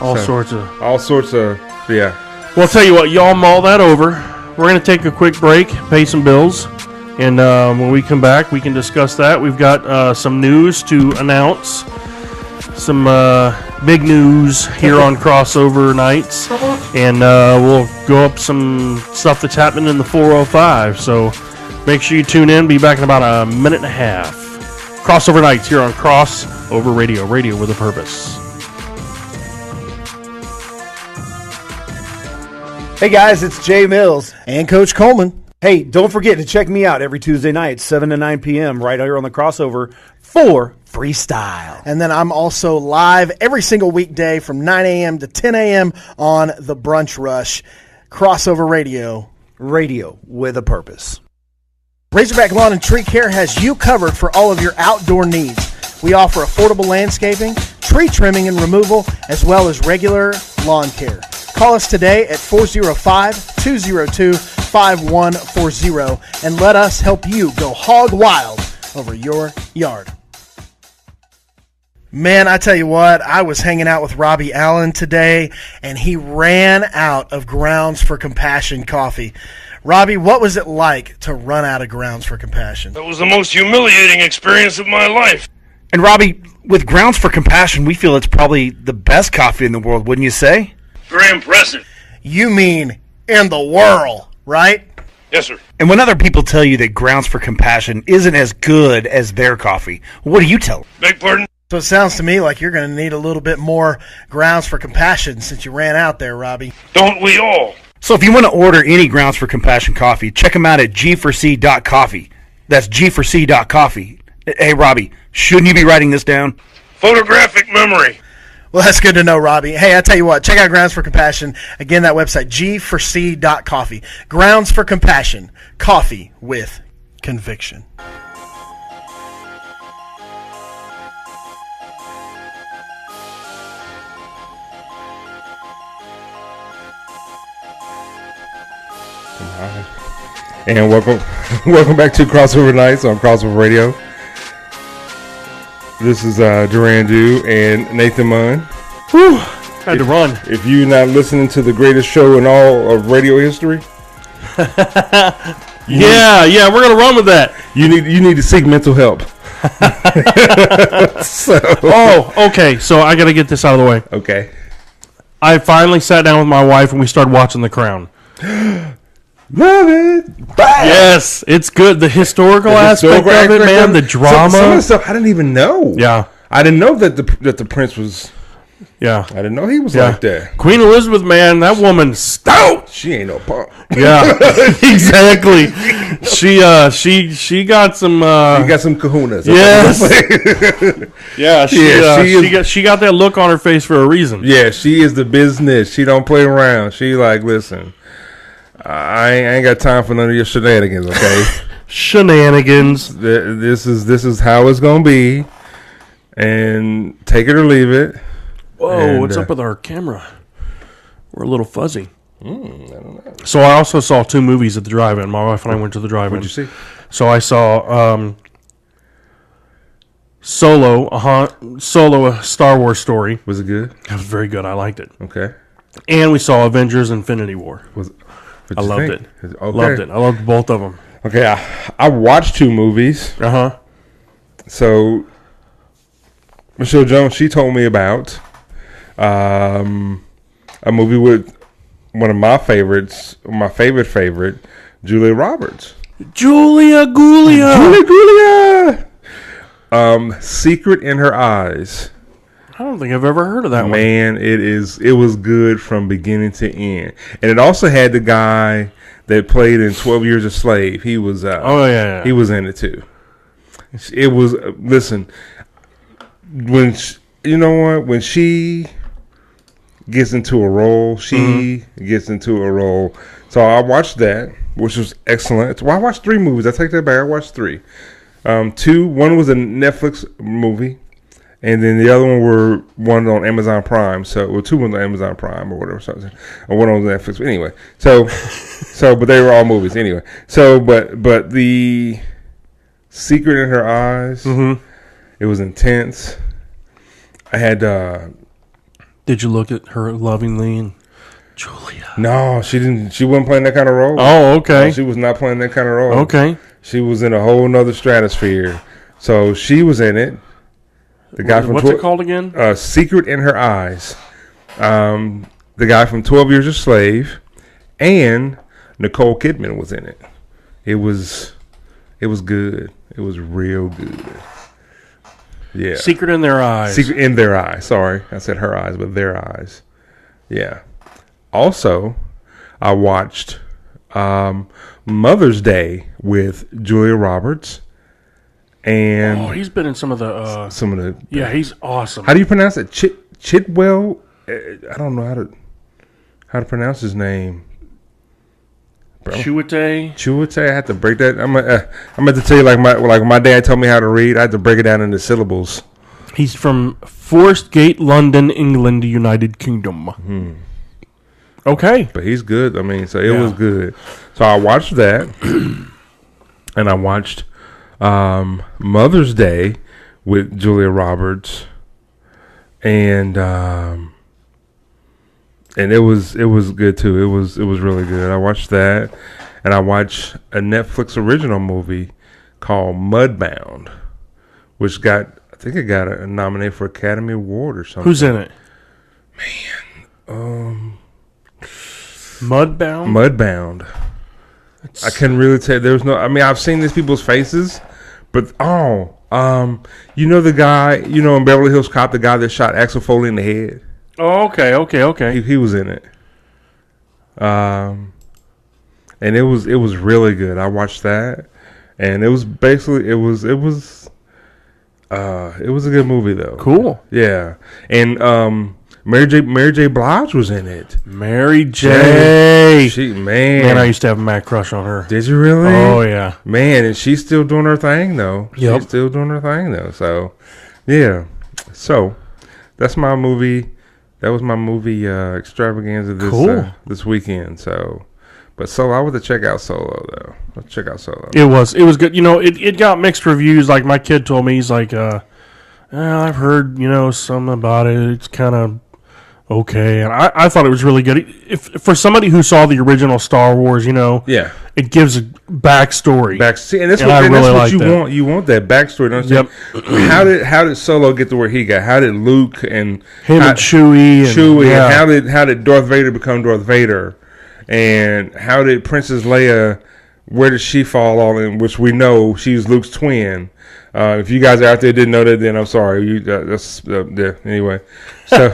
all sorts of yeah. Well, I'll tell you what, y'all mull that over. We're going to take a quick break, pay some bills, and when we come back, we can discuss that. We've got some news to announce, some big news here on Crossover Nights, and we'll go up some stuff that's happening in the 405. So make sure you tune in. Be back in about a minute and a half. Crossover Nights here on Crossover Radio, radio with a purpose. Hey guys, it's Jay Mills. And Coach Coleman. Hey, don't forget to check me out every Tuesday night, 7 to 9 p.m. right here on the Crossover for Freestyle. And then I'm also live every single weekday from 9 a.m. to 10 a.m. on The Brunch Rush. Crossover Radio. Radio with a purpose. Razorback Lawn and Tree Care has you covered for all of your outdoor needs. We offer affordable landscaping, tree trimming and removal, as well as regular lawn care. Call us today at 405-202-5140 and let us help you go hog wild over your yard. Man, I tell you what, I was hanging out with Robbie Allen today, and he ran out of Grounds for Compassion coffee. Robbie, what was it like to run out of Grounds for Compassion? That was the most humiliating experience of my life. And Robbie, with Grounds for Compassion, we feel it's probably the best coffee in the world, wouldn't you say? Very impressive. You mean in the world, right? Yes, sir. And when other people tell you that Grounds for Compassion isn't as good as their coffee, what do you tell them? Beg pardon? So it sounds to me like you're going to need a little bit more Grounds for Compassion since you ran out there, Robbie. Don't we all? So if you want to order any Grounds for Compassion coffee, check them out at g4c.coffee. That's g4c.coffee. Hey, Robbie, shouldn't you be writing this down? Photographic memory. Well, that's good to know, Robbie. Hey, I tell you what, check out Grounds for Compassion. Again, that website, g4c.coffee. Grounds for Compassion. Coffee with conviction. And welcome back to Crossover Nights on Crossover Radio. This is Duran Dew and Nathan Munn. Whew, had to run. If you're not listening to the greatest show in all of radio history, yeah, we're gonna run with that. You need to seek mental help. Okay. So I gotta get this out of the way. Okay. I finally sat down with my wife and we started watching The Crown. Love it. Yes, it's good. The historical aspect of it, man. The drama. Some of the stuff I didn't even know. Yeah, I didn't know that the prince was. Yeah, I didn't know he was like that. Queen Elizabeth, man, that woman's stout. She ain't no punk. Yeah, exactly. She got some. She got some kahunas. Yes. She got that look on her face for a reason. Yeah, she is the business. She don't play around. She like, listen. I ain't got time for none of your shenanigans, okay? Shenanigans. This is how it's gonna be, and take it or leave it. Whoa, and, what's up with our camera? We're a little fuzzy. I don't know. So I also saw 2 movies at the drive-in. My wife and I went to the drive-in. What'd you see? So I saw Solo, a Star Wars story. Was it good? It was very good. I liked it. Okay. And we saw Avengers: Infinity War. I loved it. Okay. Loved it. I loved both of them. Okay, I watched 2 movies. Uh-huh. So Michelle Jones, she told me about a movie with one of my favorites, my favorite, Julia Roberts. Julia Gulia. Secret in Her Eyes. I don't think I've ever heard of that one. Man, it was good from beginning to end. And it also had the guy that played in 12 Years a Slave. He was he was in it too. It was listen, when when she gets into a role, gets into a role. So I watched that, which was excellent. Well, I watched 3 movies. I take that back. I watched 3. 2, one was a Netflix movie, and then the other one on Amazon Prime. So, 2 were on Amazon Prime or whatever, something, or one on Netflix. But anyway, but they were all movies anyway. So, but the Secret in Her Eyes, it was intense. I had. Did you look at her lovingly and Julia? No, she didn't. She wasn't playing that kind of role. Oh, okay. No, she was not playing that kind of role. Okay. She was in a whole nother stratosphere. So she was in it. The guy from what's it called again? Secret in Her Eyes. The guy from 12 Years a Slave, and Nicole Kidman was in it. It was good. It was real good. Yeah. Secret in Their Eyes. Secret in Their Eyes. Sorry, I said her eyes, but their eyes. Yeah. Also, I watched Mother's Day with Julia Roberts, and he's been in some of the. Yeah, he's awesome. How do you pronounce it? Chitwell. I don't know how to pronounce his name. Chiwetel. I had to break that. I'm going to tell you like my dad told me how to read. I had to break it down into syllables. He's from Forest Gate, London, England, United Kingdom. Okay, but he's good. I mean, so it was good. So I watched that, and I watched Mother's Day with Julia Roberts, and it was good too. It was really good. I watched that, and I watched a Netflix original movie called Mudbound, which I think it got a nominated for Academy Award or something. Who's in it? Man, Mudbound. Mudbound. I couldn't really tell. There was no. I mean, I've seen these people's faces, but you know the guy, in Beverly Hills Cop, the guy that shot Axel Foley in the head. Oh, okay. He was in it. And it was really good. I watched that, and it was basically it was a good movie though. Cool. Yeah, and Mary J. Blige was in it. Mary J. Man, I used to have a mad crush on her. Did you really? Oh yeah. Man, and she's still doing her thing though. Yep. She's still doing her thing though. So, yeah. So, that's my movie. That was my movie extravaganza this weekend. So, but Solo, I would have check out Solo though. Let's check out Solo. It was good. It got mixed reviews. Like my kid told me, he's like, I've heard some about it. It's kind of okay, and I thought it was really good. If for somebody who saw the original Star Wars, it gives a backstory. And that's what you want. You want that backstory. Don't you? Yep. How did Solo get to where he got? How did Luke and Chewie and how did Darth Vader become Darth Vader? And how did Princess Leia? Where did she fall on? In which we know she's Luke's twin. If you guys out there didn't know that, then I'm sorry. Anyway. So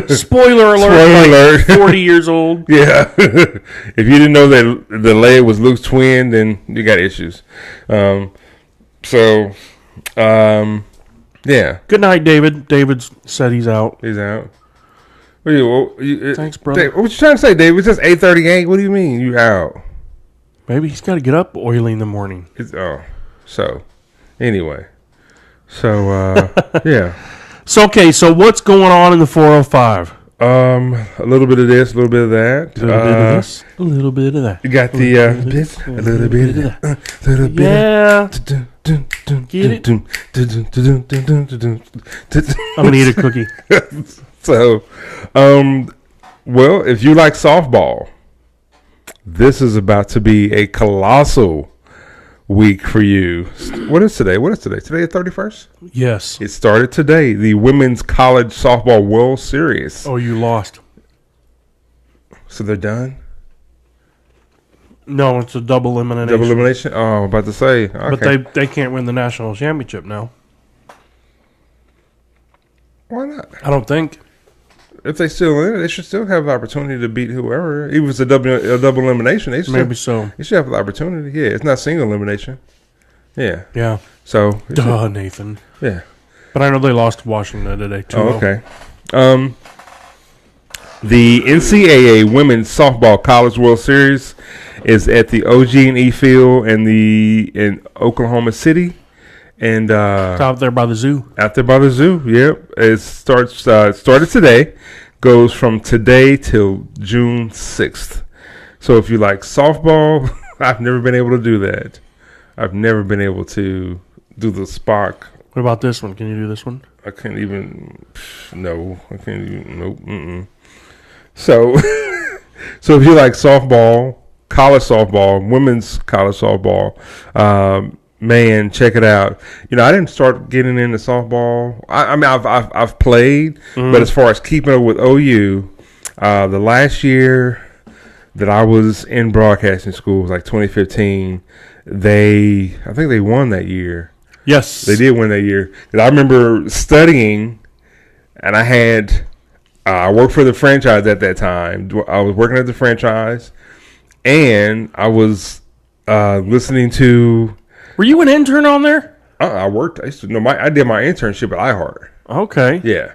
spoiler alert. 40 years old. Yeah. If you didn't know that the Leia was Luke's twin, then you got issues. Yeah. Good night, David. David said he's out. He's out. Thanks, brother. Dave, what you trying to say, Dave? It's just 8:38. What do you mean you out? Maybe he's got to get up early in the morning. So anyway, yeah. So okay, so what's going on in the 405? A little bit of this, a little bit of that. A little bit of this, a little bit of that. You got the a little bit of that, a little bit. Yeah. Get it? I'm gonna eat a cookie. So, well, if you like softball, this is about to be a colossal week for you. What is today? Today the 31st? Yes. It started today. The Women's College Softball World Series. Oh, you lost. So they're done? No, it's a double elimination. Double elimination? Oh, I'm about to say. Okay. But they can't win the national championship now. Why not? I don't think. If they still in it, they should still have the opportunity to beat whoever. Even if it's a double elimination, they should maybe so. They should have the opportunity. Yeah, it's not single elimination. Yeah. Yeah. So Nathan. Yeah. But I know they lost to Washington today too. Oh, okay. The NCAA Women's Softball College World Series is at the OG&E Field in Oklahoma City. And it's out there by the zoo. Out there by the zoo, yep. It started today, goes from today till June 6th. So if you like softball, I've never been able to do that. I've never been able to do the Spock. What about this one? Can you do this one? I can't even. No, I can't even. Nope. Mm-mm. So, so if you like softball, college softball, women's college softball, man, check it out. You know, I didn't start getting into softball. I mean, I've played, but as far as keeping up with OU, the last year that I was in broadcasting school was like 2015. I think they won that year. Yes, they did win that year. And I remember studying, and I worked for the franchise at that time. I was working at the franchise, and I was listening to. Were you an intern on there? I worked. I did my internship at iHeart. Okay. Yeah.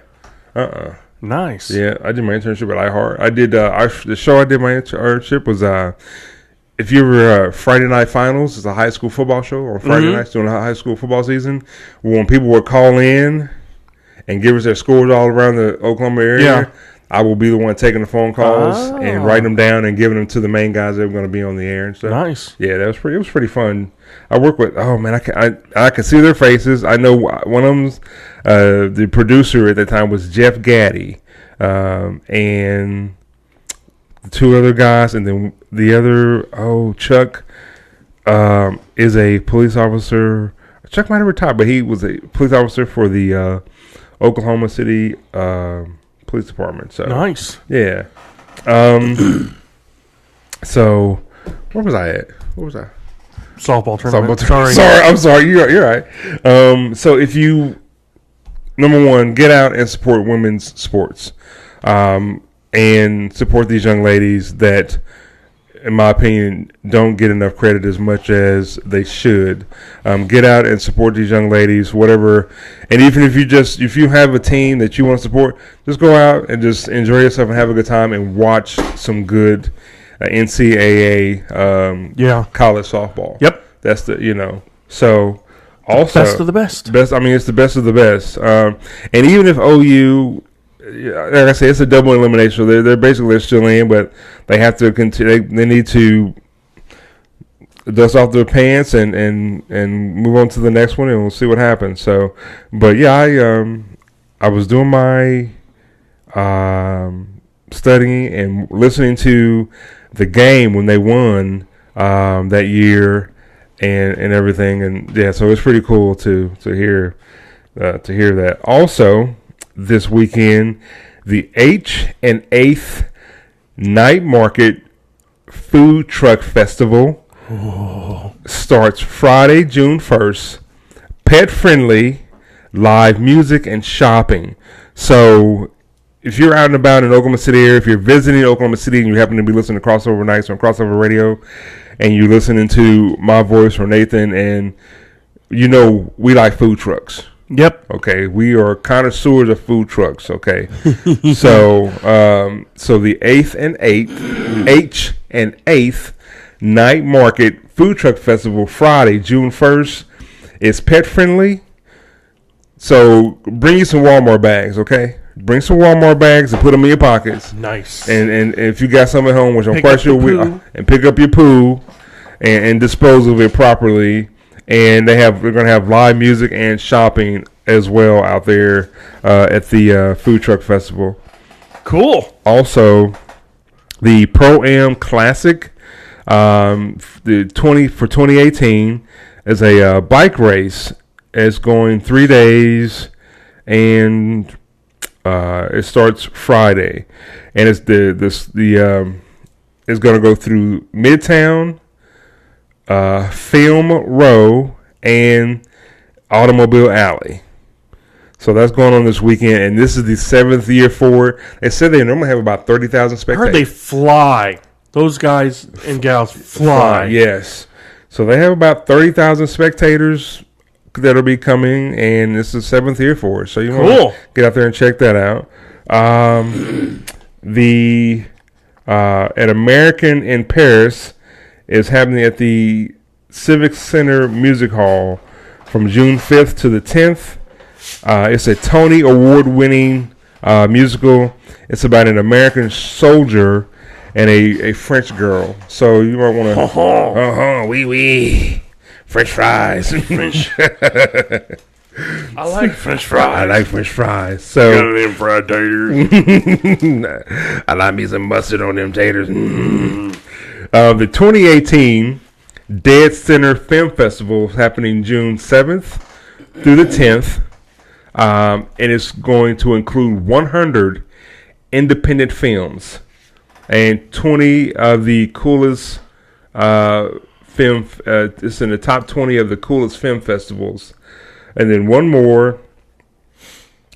Nice. Yeah, I did my internship at iHeart. I did the show I did my internship was if you were Friday Night Finals, it's a high school football show on Friday nights during the high school football season. When people would call in and give us their scores all around the Oklahoma area, I will be the one taking the phone calls and writing them down and giving them to the main guys that were going to be on the air and stuff. Nice. Yeah, it was pretty fun. I work with, I can see their faces. I know one of them's the producer at the time was Jeff Gaddy, and the two other guys, and then the other, Chuck, is a police officer. Chuck might have retired, but he was a police officer for the Oklahoma City Police Department. So nice. Yeah. So where was I at? What was I? Softball tournament. Sorry, I'm sorry. You're right. So if you, number one, get out and support women's sports, and support these young ladies that, in my opinion, don't get enough credit as much as they should. Get out and support these young ladies, whatever. And even if you have a team that you want to support, just go out and just enjoy yourself and have a good time and watch some good NCAA college softball. Yep. That's so also best of the best. I mean, it's the best of the best. And even if OU, like I say, it's a double elimination. So they're still in, but they have to continue. They need to dust off their pants and move on to the next one, and we'll see what happens. So, but yeah, I was doing my studying and listening to the game when they won that year and everything, and yeah, so it's pretty cool to hear that. Also, this weekend, the H&8th Night Market Food Truck Festival starts Friday, June 1st. Pet friendly, live music and shopping. So if you're out and about in Oklahoma City area, if you're visiting Oklahoma City and you happen to be listening to Crossover Nights on Crossover Radio, and you're listening to my voice or Nathan, and we like food trucks. Yep. Okay, we are connoisseurs of food trucks. Okay, so the 8th Night Market Food Truck Festival, Friday, June 1st, is pet friendly. So bring you some Walmart bags. Okay, bring some Walmart bags and put them in your pockets. Nice. And if you got some at home, which I'm Pick quite up sure the poo. and pick up your poo and dispose of it properly. And they're going to have live music and shopping as well out there at the Food Truck Festival. Cool. Also, the Pro-Am Classic for 2018 is a bike race. It's going 3 days, and it starts Friday, and it's it's going to go through Midtown, Film Row, and Automobile Alley. So that's going on this weekend, and this is the 7th year for it. They said they normally have about 30,000 I spectators. heard they fly. Those guys and gals fly. Yes. So they have about 30,000 spectators that'll be coming, and this is the 7th year for it. So you want to get out there and check that out. At American in Paris is happening at the Civic Center Music Hall from June 5th to the 10th. It's a Tony Award-winning musical. It's about an American soldier and a French girl. So you might want to... oui. French fries. French. I like French fries. I like French fries. So Got them fried taters. I like me some mustard on them taters. The 2018 Dead Center Film Festival is happening June 7th through the 10th. And it's going to include 100 independent films and 20 of the coolest film. It's in the top 20 of the coolest film festivals. And then one more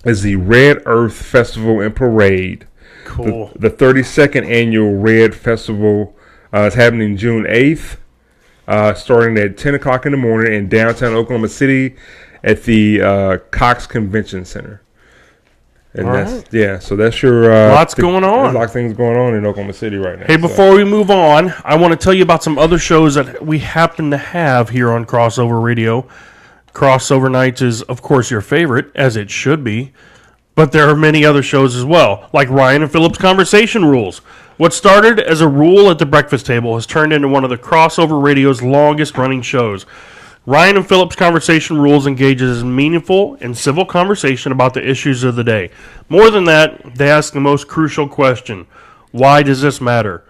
is the Red Earth Festival and Parade. Cool. The 32nd annual Red Festival is happening June 8th, starting at 10 o'clock in the morning in downtown Oklahoma City at the Cox Convention Center. And All that's right. yeah, so that's your Lots going on. There's a lot of things going on in Oklahoma City right now. Hey, before we move on, I want to tell you about some other shows that we happen to have here on Crossover Radio. Crossover Nights is, of course, your favorite, as it should be. But there are many other shows as well, like Ryan and Phillips Conversation Rules. What started as a rule at the breakfast table has turned into one of the Crossover Radio's longest-running shows. Ryan and Phillips Conversation Rules engages in meaningful and civil conversation about the issues of the day. More than that, they ask the most crucial question: why does this matter?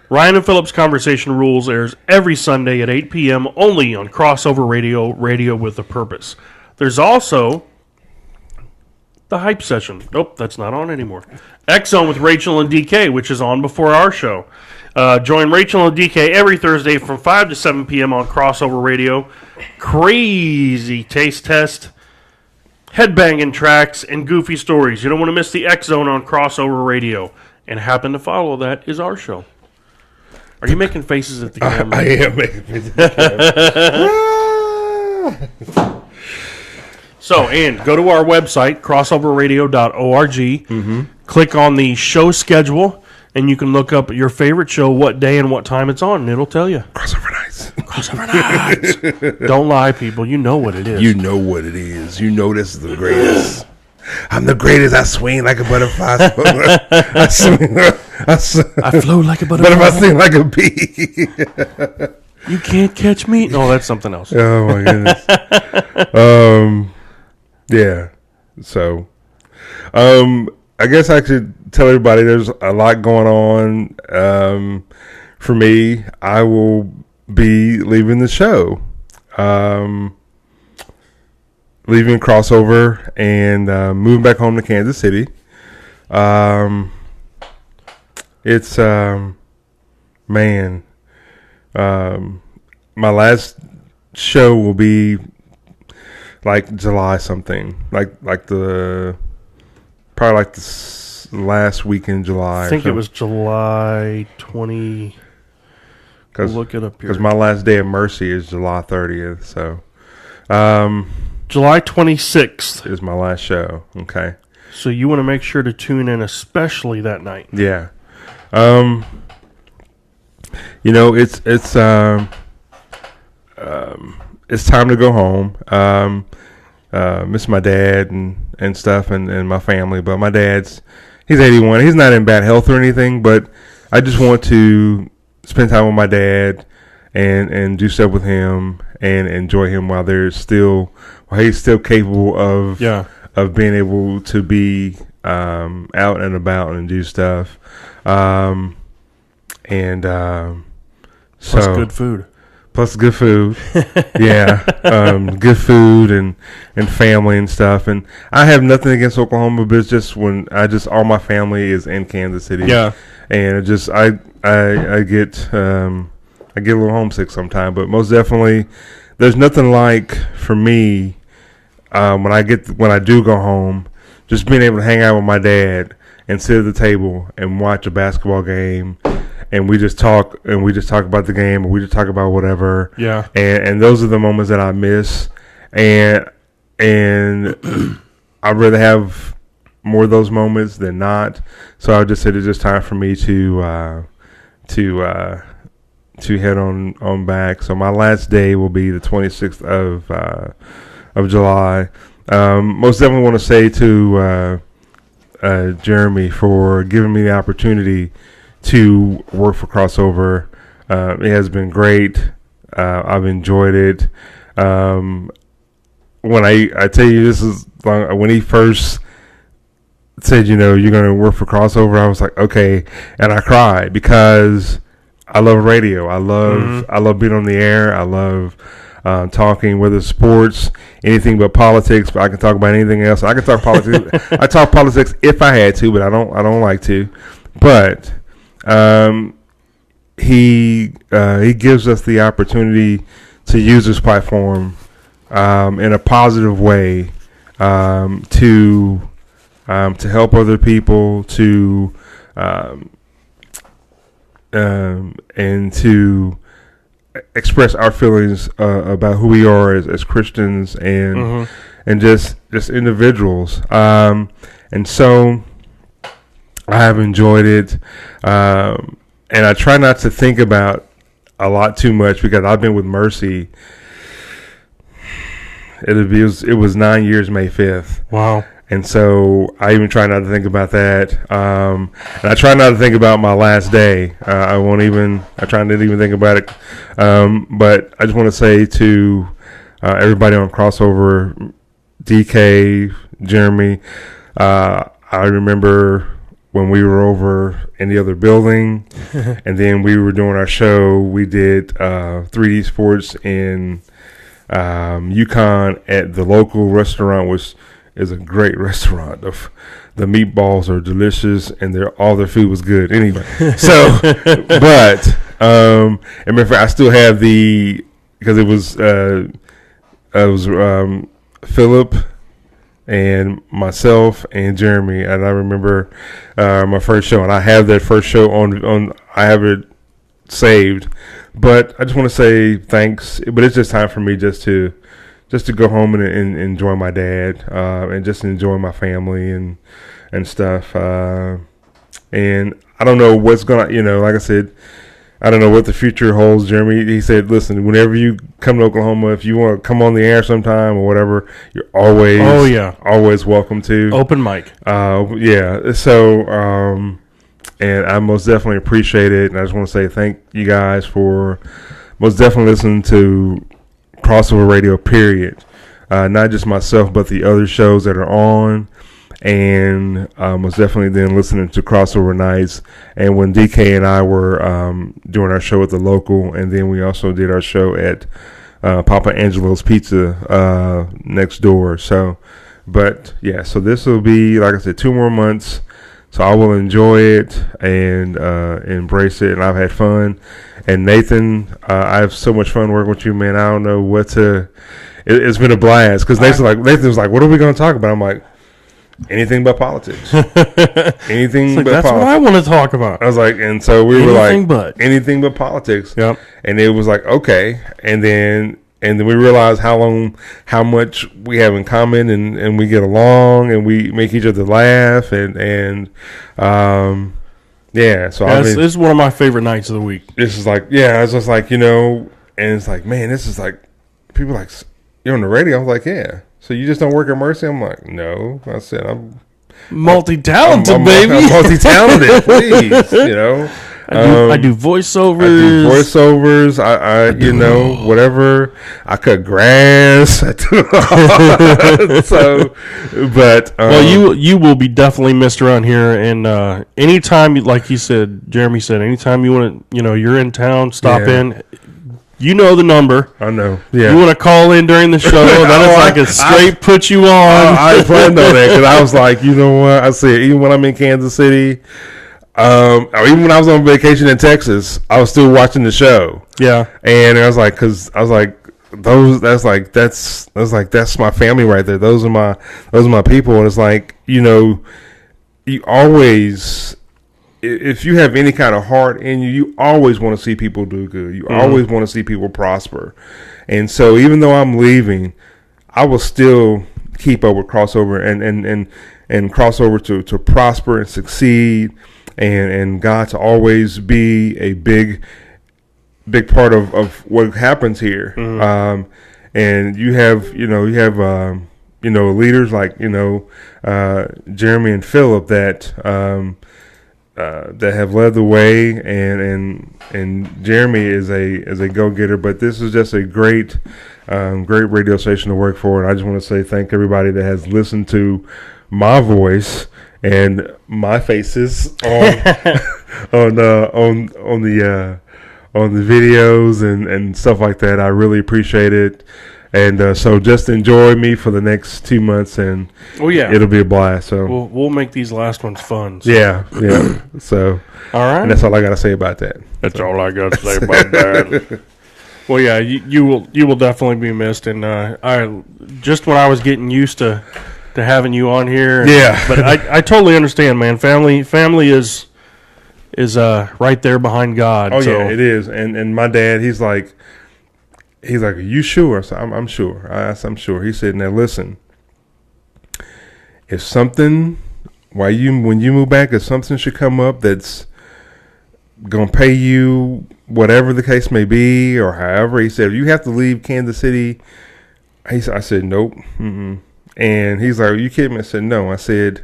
Ryan and Phillips Conversation Rules airs every Sunday at 8 p.m. only on Crossover Radio, Radio with a Purpose. There's also the Hype Session. Nope, that's not on anymore. X-Zone with Rachel and DK, which is on before our show. Join Rachel and DK every Thursday from 5 to 7 p.m. on Crossover Radio. Crazy taste test, headbanging tracks, and goofy stories. You don't want to miss the X-Zone on Crossover Radio. And happen to follow that is our show. Are you making faces at the camera? I am making faces at the camera. So, and go to our website, crossoverradio.org. Click on the show schedule, and you can look up your favorite show, what day and what time it's on, and it'll tell you. Crossover Nights. Crossover Nights. Don't lie, people. You know what it is. You know what it is. You know this is the greatest. I'm the greatest. I swing like a butterfly. I flow like a butterfly. But if I sing like a bee. You can't catch me. No, that's something else. Oh, my goodness. Yeah. So, I guess I should tell everybody there's a lot going on. For me, I will be leaving the show. Leaving Crossover and moving back home to Kansas City. It's man. My last show will be like July something, like the probably like the last week in July. I think it was July 20. Cause, look it up here. Because my last day of Mercy is July 30th. So, July 26th is my last show. Okay. So you want to make sure to tune in, especially that night. Yeah. You know, it's time to go home. Miss my dad and stuff and my family, but my dad's, he's 81. He's not in bad health or anything, but I just want to spend time with my dad and do stuff with him and enjoy him while he's still capable of being able to be out and about and do stuff. Plus good food. Plus good food. Yeah. Good food and family and stuff. And I have nothing against Oklahoma, but it's just all my family is in Kansas City. Yeah. And it just, I get a little homesick sometimes, but most definitely there's nothing like for me, when I do go home, just being able to hang out with my dad and sit at the table and watch a basketball game. And we just talk about the game, or we just talk about whatever. Yeah. And those are the moments that I miss. And I'd rather have more of those moments than not. So I would just say it's just time for me to head on back. So my last day will be the 26th of July. Most definitely want to say to Jeremy for giving me the opportunity to work for Crossover. It has been great. I've enjoyed it. When I tell you this is when he first said, you're going to work for Crossover, I was like, okay. And I cried because I love radio. I love being on the air. I love talking, whether it's sports, anything but politics, but I can talk about anything else. I can talk politics. I talk politics if I had to, but I don't like to. But he gives us the opportunity to use this platform in a positive way to help other people and to express our feelings about who we are as Christians and just individuals. And so I have enjoyed it. And I try not to think about a lot too much because I've been with Mercy. It was 9 years, May 5th. Wow. And so I even try not to think about that. And I try not to think about my last day. I try not to even think about it. But I just want to say to everybody on Crossover, DK, Jeremy, I remember when we were over in the other building and then we were doing our show, we did 3D Sports in Yukon at the local restaurant, which is a great restaurant. The meatballs are delicious and all their food was good anyway. So, but and remember, I still have because it was Philip and myself and Jeremy, and I remember my first show, and I have that first show on I have it saved. But I just want to say thanks. But it's just time for me just to go home and enjoy my dad and just enjoy my family and stuff. And I don't know what's gonna, like I said, I don't know what the future holds. Jeremy, he said, listen, whenever you come to Oklahoma, if you want to come on the air sometime or whatever, you're always welcome to. Open mic. Yeah. So, and I most definitely appreciate it. And I just want to say thank you guys for most definitely listening to Crossover Radio, period. Not just myself, but the other shows that are on. And most definitely then listening to Crossover Nights. And when DK and I were doing our show at the local, and then we also did our show at Papa Angelo's Pizza next door. So, but yeah, so this will be, like I said, 2 more months. So I will enjoy it and embrace it, and I've had fun. And Nathan, I have so much fun working with you, man. I don't know what to. It's been a blast because Nathan was like, "What are we going to talk about?" I'm like, "Anything but politics. Anything but that's politics." what I want to talk about. I was like, and so we were like, anything but politics. Yep. And it was like, okay. And then and then we realize how much we have in common, and we get along, and we make each other laugh, and yeah. So this is one of my favorite nights of the week. This is like, yeah, it's just like, and it's like, man, this is like, people like, you're on the radio. I'm like, yeah. So you just don't work at Mercy? I'm like, no. I said, I'm multi-talented, baby. I'm multi-talented, please. I do voiceovers. I whatever. I cut grass. So, but you will be definitely missed around here. And anytime, like you said, Jeremy said, anytime you want to, you're in town, stop in. You know the number. I know. Yeah. You want to call in during the show? That is like a straight put you on. I planned on that because I was like, you know what? I said, even when I'm in Kansas City, or even when I was on vacation in Texas, I was still watching the show. Yeah. And I was like, that's my family right there. Those are my people. And it's like, you always, if you have any kind of heart in you, you always want to see people do good. You always want to see people prosper. And so even though I'm leaving, I will still keep up with Crossover and Crossover to prosper and succeed, and God to always be a big part of what happens here. And you have leaders like Jeremy and Philip that have led the way, and Jeremy is a go-getter, but this is just a great radio station to work for, and I just want to say thank everybody that has listened to my voice and my faces on the videos and stuff like that. I really appreciate it. And so just enjoy me for the next 2 months, and it'll be a blast. So we'll make these last ones fun. So. Yeah. So all right, and that's all I got to say about that. That's all I got to say about that. Well, yeah, you will definitely be missed, and I just when I was getting used to having you on here, but I totally understand, man. Family is right there behind God. Oh yeah, it is. And my dad, he's like, are you sure? So I'm sure. I asked, I'm sure. He said, now listen, if something, when you move back, if something should come up that's going to pay you whatever the case may be, or however, he said, if you have to leave Kansas City, I said, nope. Mm-mm. And he's like, are you kidding me? I said, no. I said,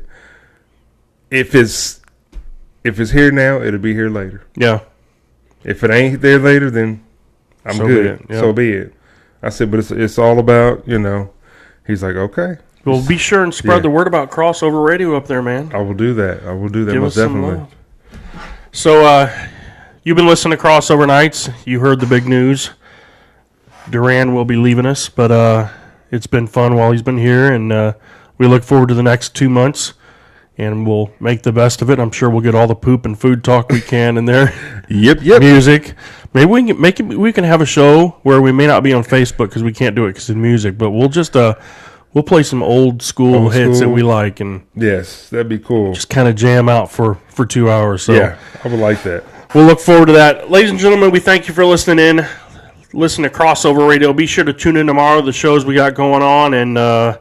if it's here now, it'll be here later. Yeah. If it ain't there later, then I'm good. So be it. I said, but it's all about, He's like, okay. Well, be sure and spread the word about Crossover Radio up there, man. I will do that. Give most us some definitely. love. So, you've been listening to Crossover Nights. You heard the big news. Duran will be leaving us, but it's been fun while he's been here, and we look forward to the next 2 months, and we'll make the best of it. I'm sure we'll get all the poop and food talk we can in there. Yep. Music. Maybe we can we can have a show where we may not be on Facebook because we can't do it because of music, but we'll just we'll play some old school hits that we like, and yes, that'd be cool. Just kind of jam out for 2 hours. So yeah, I would like that. We'll look forward to that. Ladies and gentlemen, we thank you for listening in. Listen to Crossover Radio. Be sure to tune in tomorrow, the shows we got going on, and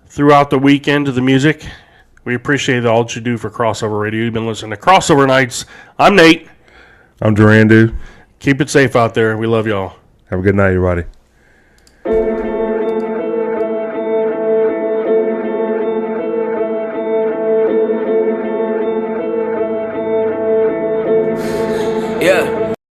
throughout the weekend to the music. We appreciate all that you do for Crossover Radio. You've been listening to Crossover Nights. I'm Nate. I'm Duran, dude. Keep it safe out there. We love y'all. Have a good night, everybody. Yeah.